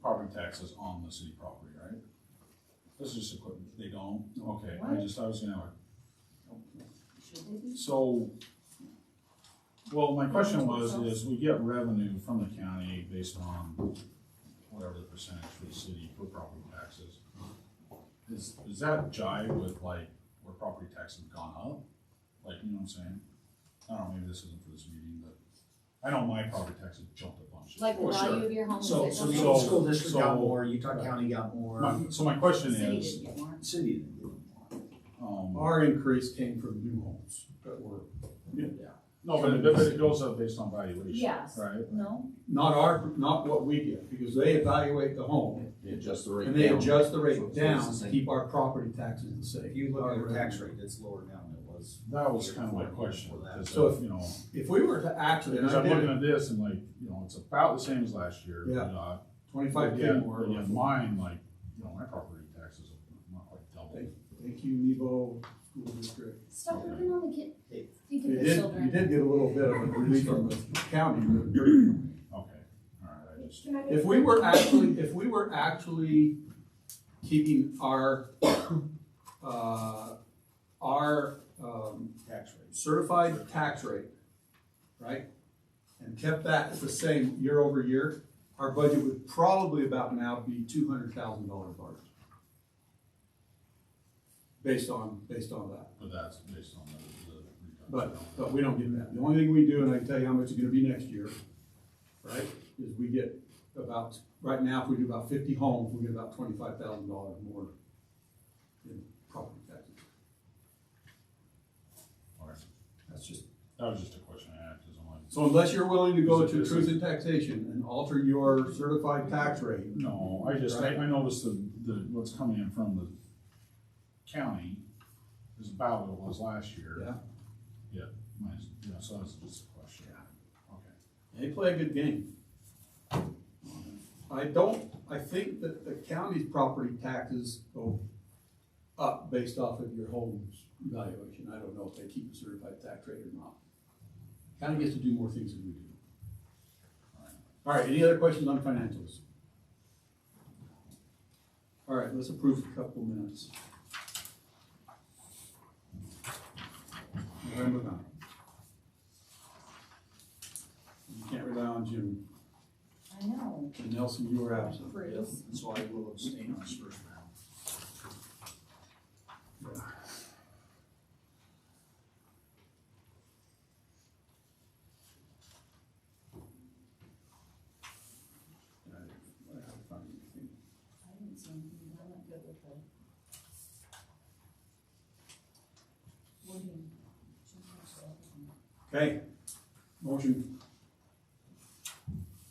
property taxes on the city property, right? This is just equipment, they don't? Okay, I was gonna, so, well, my question is we get revenue from the county based on whatever the percentage for the city for property taxes. Is that jive with like where property taxes have gone up? Like, you know what I'm saying? I don't know, maybe this isn't for this meeting, but I know my property taxes jumped a bunch. Like the value of your home. So is the like- So- school district got so- more, Utah County got more. So my question City is, didn't get more. City didn't get more. Our increase came from new homes that were, no, but it goes up based on valuation, Yes. right? No? not what we get, because they evaluate the home They adjust the rate and they down. adjust the So rate it stays down the to same. keep our property taxes the same. If you look Our at our tax revenue. rate, it's lower down than it was. That was kind of my question, because, So if- you know, If we were to actually, and because I I'm looking did at this and like, you know, it's about the same as last year. Yeah. But 25K yet- more. but yet mine, like, you know, my property taxes are not quite double. Thank you, Nebo School District. Stop working on the kid. Think of You the did children. get a little bit of a relief from the county. Okay, all right, I just, Can I If we were actually keeping our Tax rate. certified tax rate, right? And kept that the same year over year, our budget would probably about now be $200,000 larger. Based on that. but that's based on the. But we don't get that. The only thing we do, and I can tell you how much it's gonna be next year, right, is we get about, right now, if we do about 50 homes, we get about $25,000 more in property taxes. All right. That's just, That was just a question I had, because I'm like, So unless you're willing to go to truth in taxation and alter your certified tax rate, No, I noticed what's coming in from the county is about what it was last year. yeah, So that's just a question. Okay. they play a good game. I think that the county's property taxes go up based off of your home's valuation. I don't know if they keep a certified tax rate or not. County gets to do more things than we do. All right, any other questions on financials? All right, let's approve a couple minutes. November 9th. You can't rely on Jim. I know. And Nelson, you were absent. Bruce. So I will abstain on this first round. I didn't see anything, I'm not good with the wording. Okay, motion,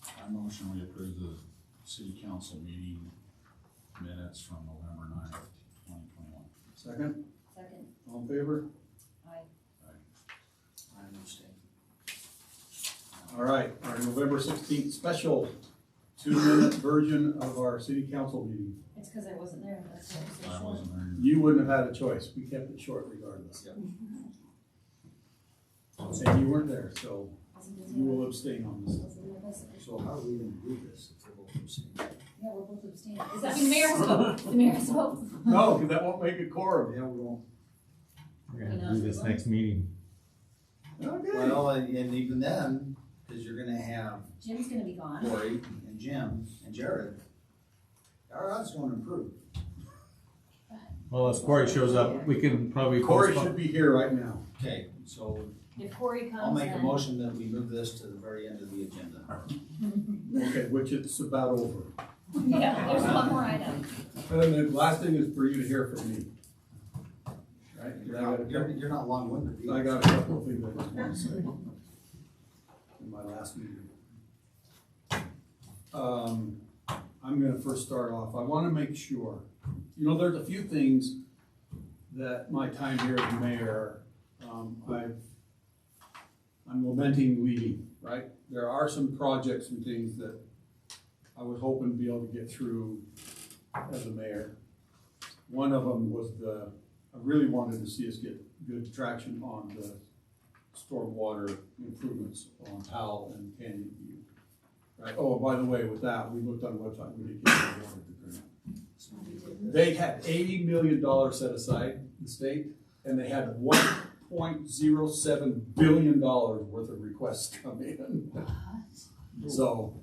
I motion we approve the city council meeting minutes from November 9th, 2021. second, Second, all in favor? aye. I'm abstaining. All right, our November 16th special 2-minute version of our city council meeting. It's because I wasn't there, that's why it was so I short. wasn't there. You wouldn't have had a choice, we kept it short regardless. Yep. And you weren't there, so Wasn't it you will there? abstain on this. Wasn't there, that's- So how are we gonna do this if we're both abstaining? Yeah, we're both abstaining. Does that mean the mayor has to vote? The mayor has to vote? No, because that won't make a quorum. Yeah, we won't. We're gonna have to do this next meeting. Okay. Well, and even then, because you're gonna have Jim's gonna be gone. Corey and Jim and Jared, our odds gonna improve. Well, as Corey shows up, we can probably. Corey postpone- should be here right now. Okay, so If Corey comes, I'll make a then- motion that we move this to the very end of the agenda. Okay, which it's about over. Yeah, there's one more item. And then the last thing is for you to hear from me. Right? You're not long-winded. I got a couple of things I just want to say in my last meeting. I'm gonna first start off, I wanna make sure, there's a few things that my time here as mayor, I'm lamenting leaving, right? There are some projects and things that I was hoping to be able to get through as a mayor. One of them was I really wanted to see us get good traction on the stormwater improvements on Powell and Canyon View. Right, oh, by the way, with that, we looked on the website, we didn't get the water grant. They had $80 million set aside, the state, and they had $1.07 billion worth of requests come in. So,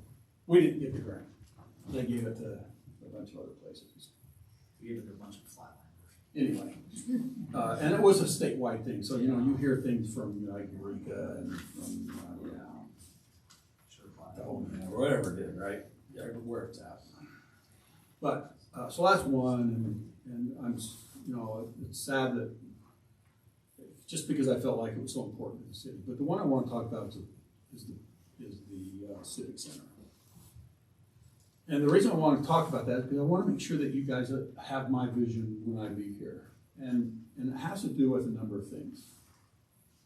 we didn't get the grant. They gave it to a bunch of other places. We gave it a bunch of flatlanders. Anyway, and it was a statewide thing, so you hear things from like Eureka and from, or whatever it is, right? Yeah, where it's at. But, so that's one, and I'm, it's sad that, just because I felt like it was so important to the city. But the one I want to talk about is the Civic Center. And the reason I want to talk about that is because I want to make sure that you guys have my vision when I leave here. And it has to do with a number of things.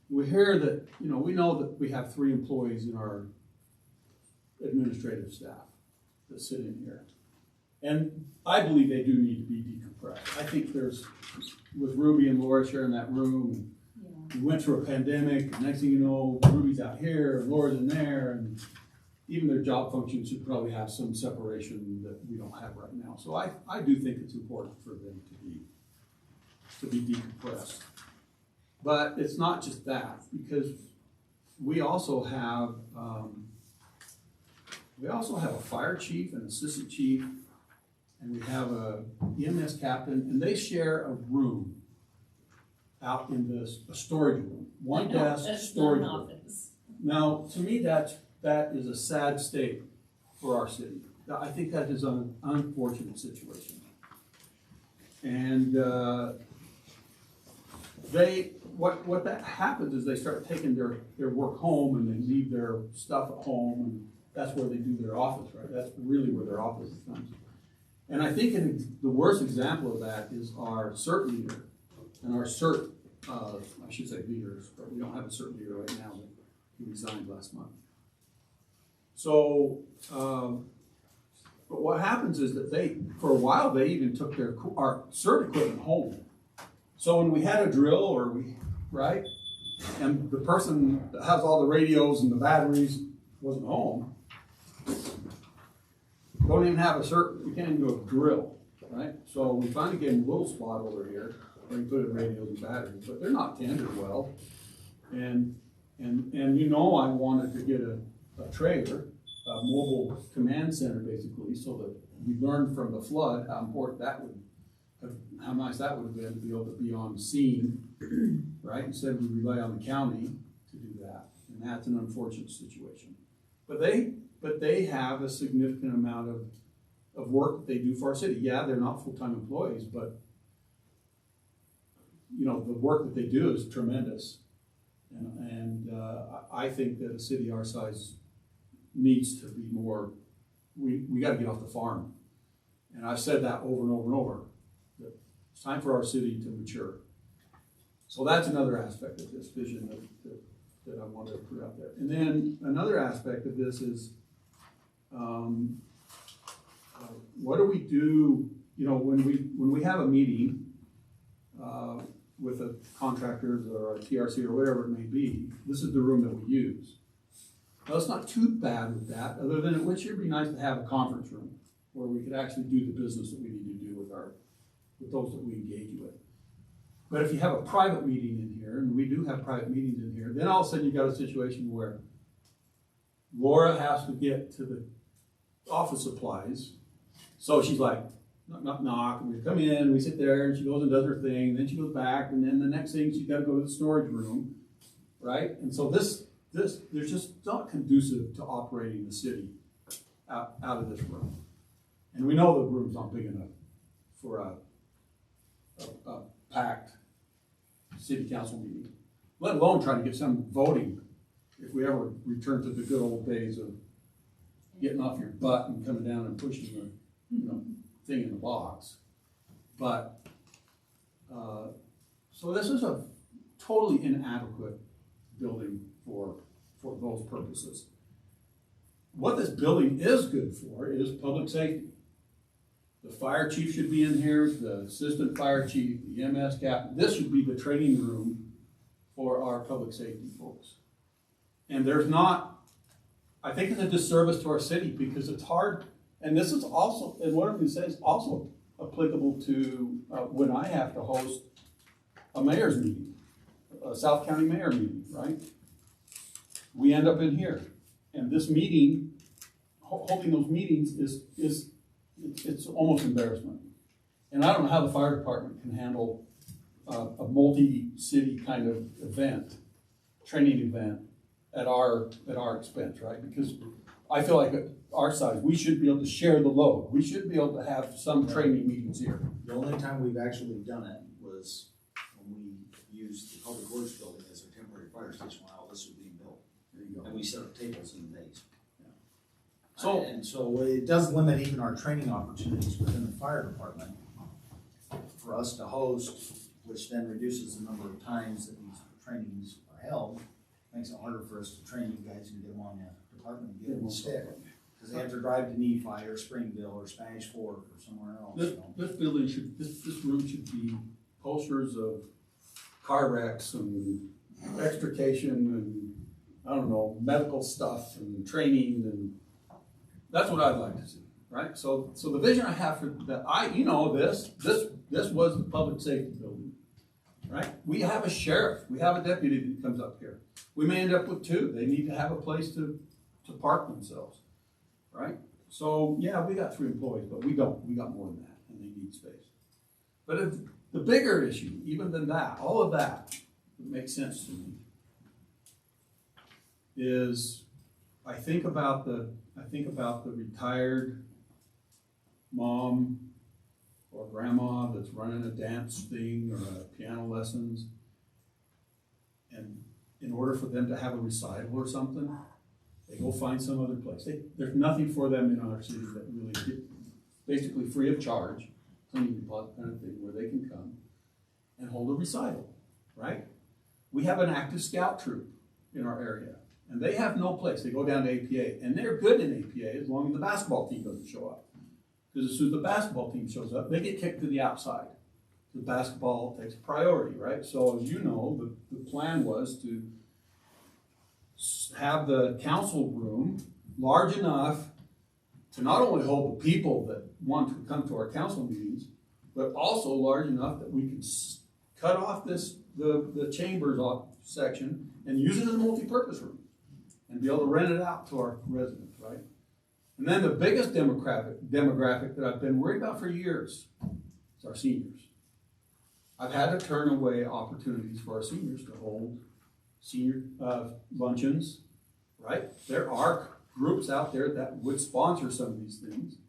We hear that, we know that we have 3 employees in our administrative staff that sit in here. And I believe they do need to be decompressed. I think with Ruby and Laura sharing that room, we went through a pandemic, and next thing you know, Ruby's out here, and Laura's in there, and even their job functions should probably have some separation that we don't have right now. So I do think it's important for them to be decompressed. But it's not just that, because we also have a fire chief, an assistant chief, and we have a EMS captain, and they share a room out in a storage room, one desk, storage room. Now, to me, that is a sad state for our city. I think that is an unfortunate situation. And what that happens is they start taking their work home and they leave their stuff at home, and that's where they do their office, right? That's really where their office comes. And I think the worst example of that is our CERT leader. And our CERT, I should say leaders, but we don't have a CERT leader right now, but he resigned last month. So, but what happens is that for a while, they even took our CERT equipment home. So when we had a drill right, and the person that has all the radios and the batteries wasn't home, don't even have a CERT, we can't even do a drill, right? So we finally gave them a little spot over here where we put in radios and batteries, but they're not tended well. And you know, I wanted to get a trailer, a mobile command center basically, so that we learned from the flood how important that would have, how nice that would have been to be able to be on scene, right? Instead we rely on the county to do that, and that's an unfortunate situation. But they have a significant amount of work that they do for our city. Yeah, they're not full-time employees, but you know, the work that they do is tremendous. And I think that a city our size needs to be more, we got to get off the farm. And I've said that over and over and over, that it's time for our city to mature. So that's another aspect of this vision that I wanted to put out there. And then another aspect of this is, what do we do, you know, when we have a meeting with a contractors or a TRC or whatever it may be, this is the room that we use. Well, it's not too bad with that, other than it would sure be nice to have a conference room where we could actually do the business that we need to do with those that we engage with. But if you have a private meeting in here, and we do have private meetings in here, then all of a sudden you've got a situation where Laura has to get to the office supplies. So she's like, knock, knock, knock, and we come in, we sit there, and she goes and does her thing, and then she goes back, and then the next thing she's got to go to the storage room, right? And so there's just not conducive to operating the city out of this room. And we know the room's not big enough for a packed city council meeting, let alone trying to get some voting if we ever return to the good old days of getting off your butt and coming down and pushing the thing in the box. But so this is a totally inadequate building for those purposes. What this building is good for is public safety. The fire chief should be in here, the assistant fire chief, the EMS captain. This should be the training room for our public safety folks. And there's not, I think it's a disservice to our city because it's hard. And this is also, and what I'm going to say is also applicable to when I have to host a mayor's meeting, a South County mayor meeting, right? We end up in here. And this meeting, holding those meetings it's almost embarrassment. And I don't know how the fire department can handle a multi-city kind of event, training event at our expense, right? Because I feel like at our size, we should be able to share the load. We should be able to have some training meetings here. The only time we've actually done it was when we used the public works building as a temporary fire station while this was being built. There you go. And we set up tables in the days. So, and so it does limit even our training opportunities within the fire department for us to host, which then reduces the number of times that these trainings are held. Makes it harder for us to train you guys and get them on the department and get them stick. Because they have to drive to Nephi or Springville or Spanish Fork or somewhere else. this building should, this room should be posters of car wrecks and extrication and, I don't know, medical stuff and training, and that's what I'd like to see, right? So the vision I have for that, this was the public safety building, right? We have a sheriff, we have a deputy that comes up here. We may end up with two. They need to have a place to park themselves, right? So yeah, we got 3 employees, but we don't. We got more than that, and they need space. But if the bigger issue, even than that, all of that makes sense to me, is I think about the retired mom or grandma that's running a dance thing or a piano lessons, in order for them to have a recital or something, they go find some other place. There's nothing for them in our city that really get, basically free of charge, cleaning deposit kind of thing, where they can come and hold a recital, right? We have an active scout troop in our area, and they have no place. They go down to APA, and they're good in APA as long as the basketball team doesn't show up. Because as soon as the basketball team shows up, they get kicked to the outside. The basketball takes priority, right? So as you know, the plan was to have the council room large enough to not only hold the people that want to come to our council meetings, but also large enough that we can cut off the chambers off section and use it as a multi-purpose room and be able to rent it out to our residents, right? And then the biggest demographic that I've been worried about for years is our seniors. I've had to turn away opportunities for our seniors to hold senior luncheons, right? There are groups out there that would sponsor some of these things,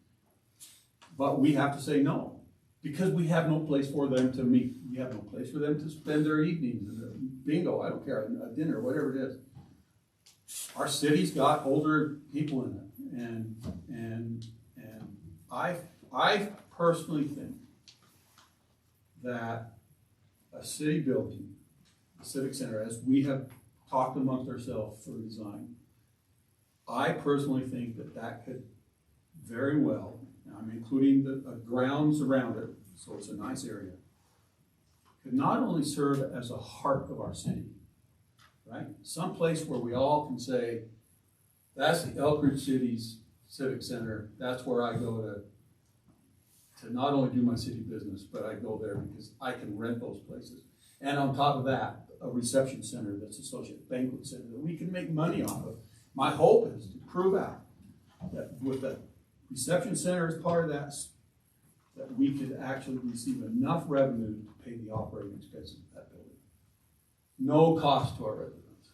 but we have to say no because we have no place for them to meet. We have no place for them to spend their evenings and their bingo, I don't care, a dinner, whatever it is. Our city's got older people in it, and I personally think that a city building, the Civic Center, as we have talked amongst ourselves for design, I personally think that could very well, I'm including the grounds around it, so it's a nice area, could not only serve as a heart of our city, right? Some place where we all can say, that's the Elkridge City's Civic Center, that's where I go to not only do my city business, but I go there because I can rent those places. And on top of that, a reception center that's associated banquet center that we can make money off of. My hope is to prove out that with the reception center as part of that we could actually receive enough revenue to pay the operating expenses of that building. No cost to our residents.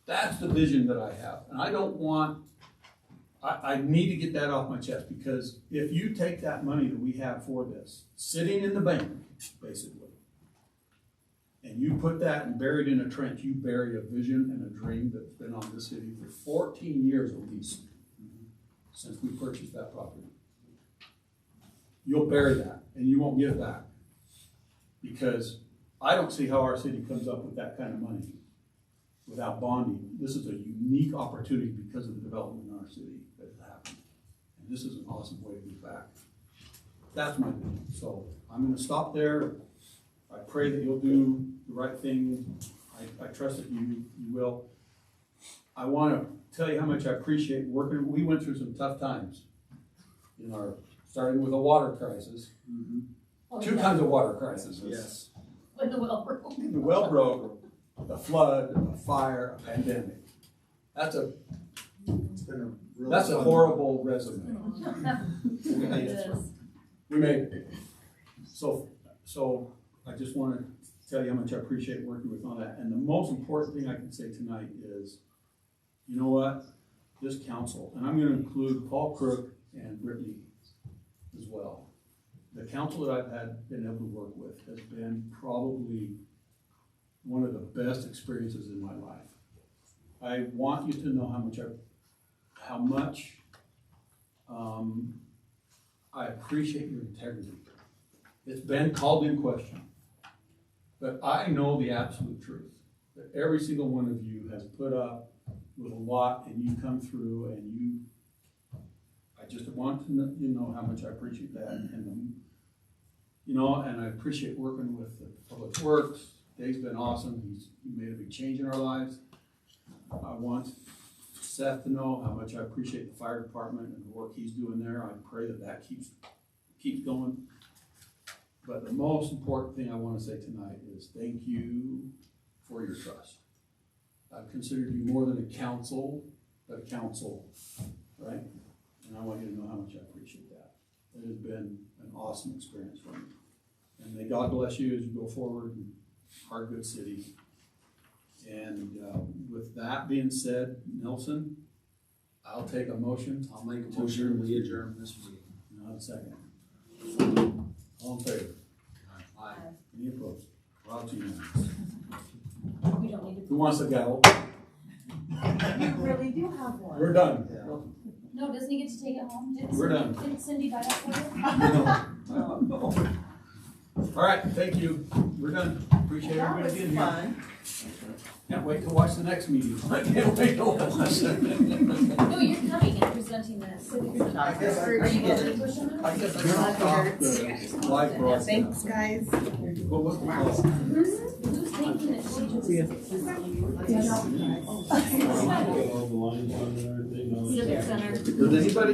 That's the vision that I have. And I don't want, I need to get that off my chest because if you take that money that we have for this, sitting in the bank, basically, and you put that and bury it in a trench, you bury a vision and a dream that's been on this city for 14 years at least, since we purchased that property. You'll bury that and you won't get it back because I don't see how our city comes up with that kind of money without bonding. This is a unique opportunity because of the development in our city that has happened. And this is an awesome way to give back. That's my vision. So I'm going to stop there. I pray that you'll do the right thing. I trust that you will. I want to tell you how much I appreciate working. We went through some tough times in our, starting with a water crisis. Mm-hmm. Two kinds of water crises. Yes. When the well broke. The well broke, a flood, a fire, a pandemic. That's a horrible resume. We made it through. We made it. So I just want to tell you how much I appreciate working with on that. And the most important thing I can say tonight is, you know what? This council, and I'm going to include Paul Crook and Brittany as well. The council that I've been able to work with has been probably one of the best experiences in my life. I want you to know how much I appreciate your integrity. It's been called in question, but I know the absolute truth that every single one of you has put up with a lot, and you come through, and I just want to know how much I appreciate that, and I appreciate working with the Public Works. Dave's been awesome. He made a big change in our lives. I want Seth to know how much I appreciate the fire department and the work he's doing there. I pray that keeps going. But the most important thing I want to say tonight is thank you for your trust. I've considered you more than a council, but a council, right? And I want you to know how much I appreciate that. It has been an awesome experience for me. And may God bless you as you go forward in our good city. And with that being said, Nelson, I'll take a motion. I'll make a motion, we adjourn this meeting. Not a second. All in favor? Aye. Any opposed? Well, it's unanimous. We don't need to. Do Who wants to go? You really do have one. We're done. No, doesn't he get to take it home? We're done. Didn't Cindy buy that for him? All right, thank you. We're done. Appreciate That everybody was being here. fun. Can't wait to watch the next meeting. I can't wait to watch it. No, you're coming and presenting this. I guess Are you going to push on I it? guess I can stop the live broadcast. Thanks, guys. What was the call? Who's thinking that she just? All the lines on and everything, all that. Civic Center. Does anybody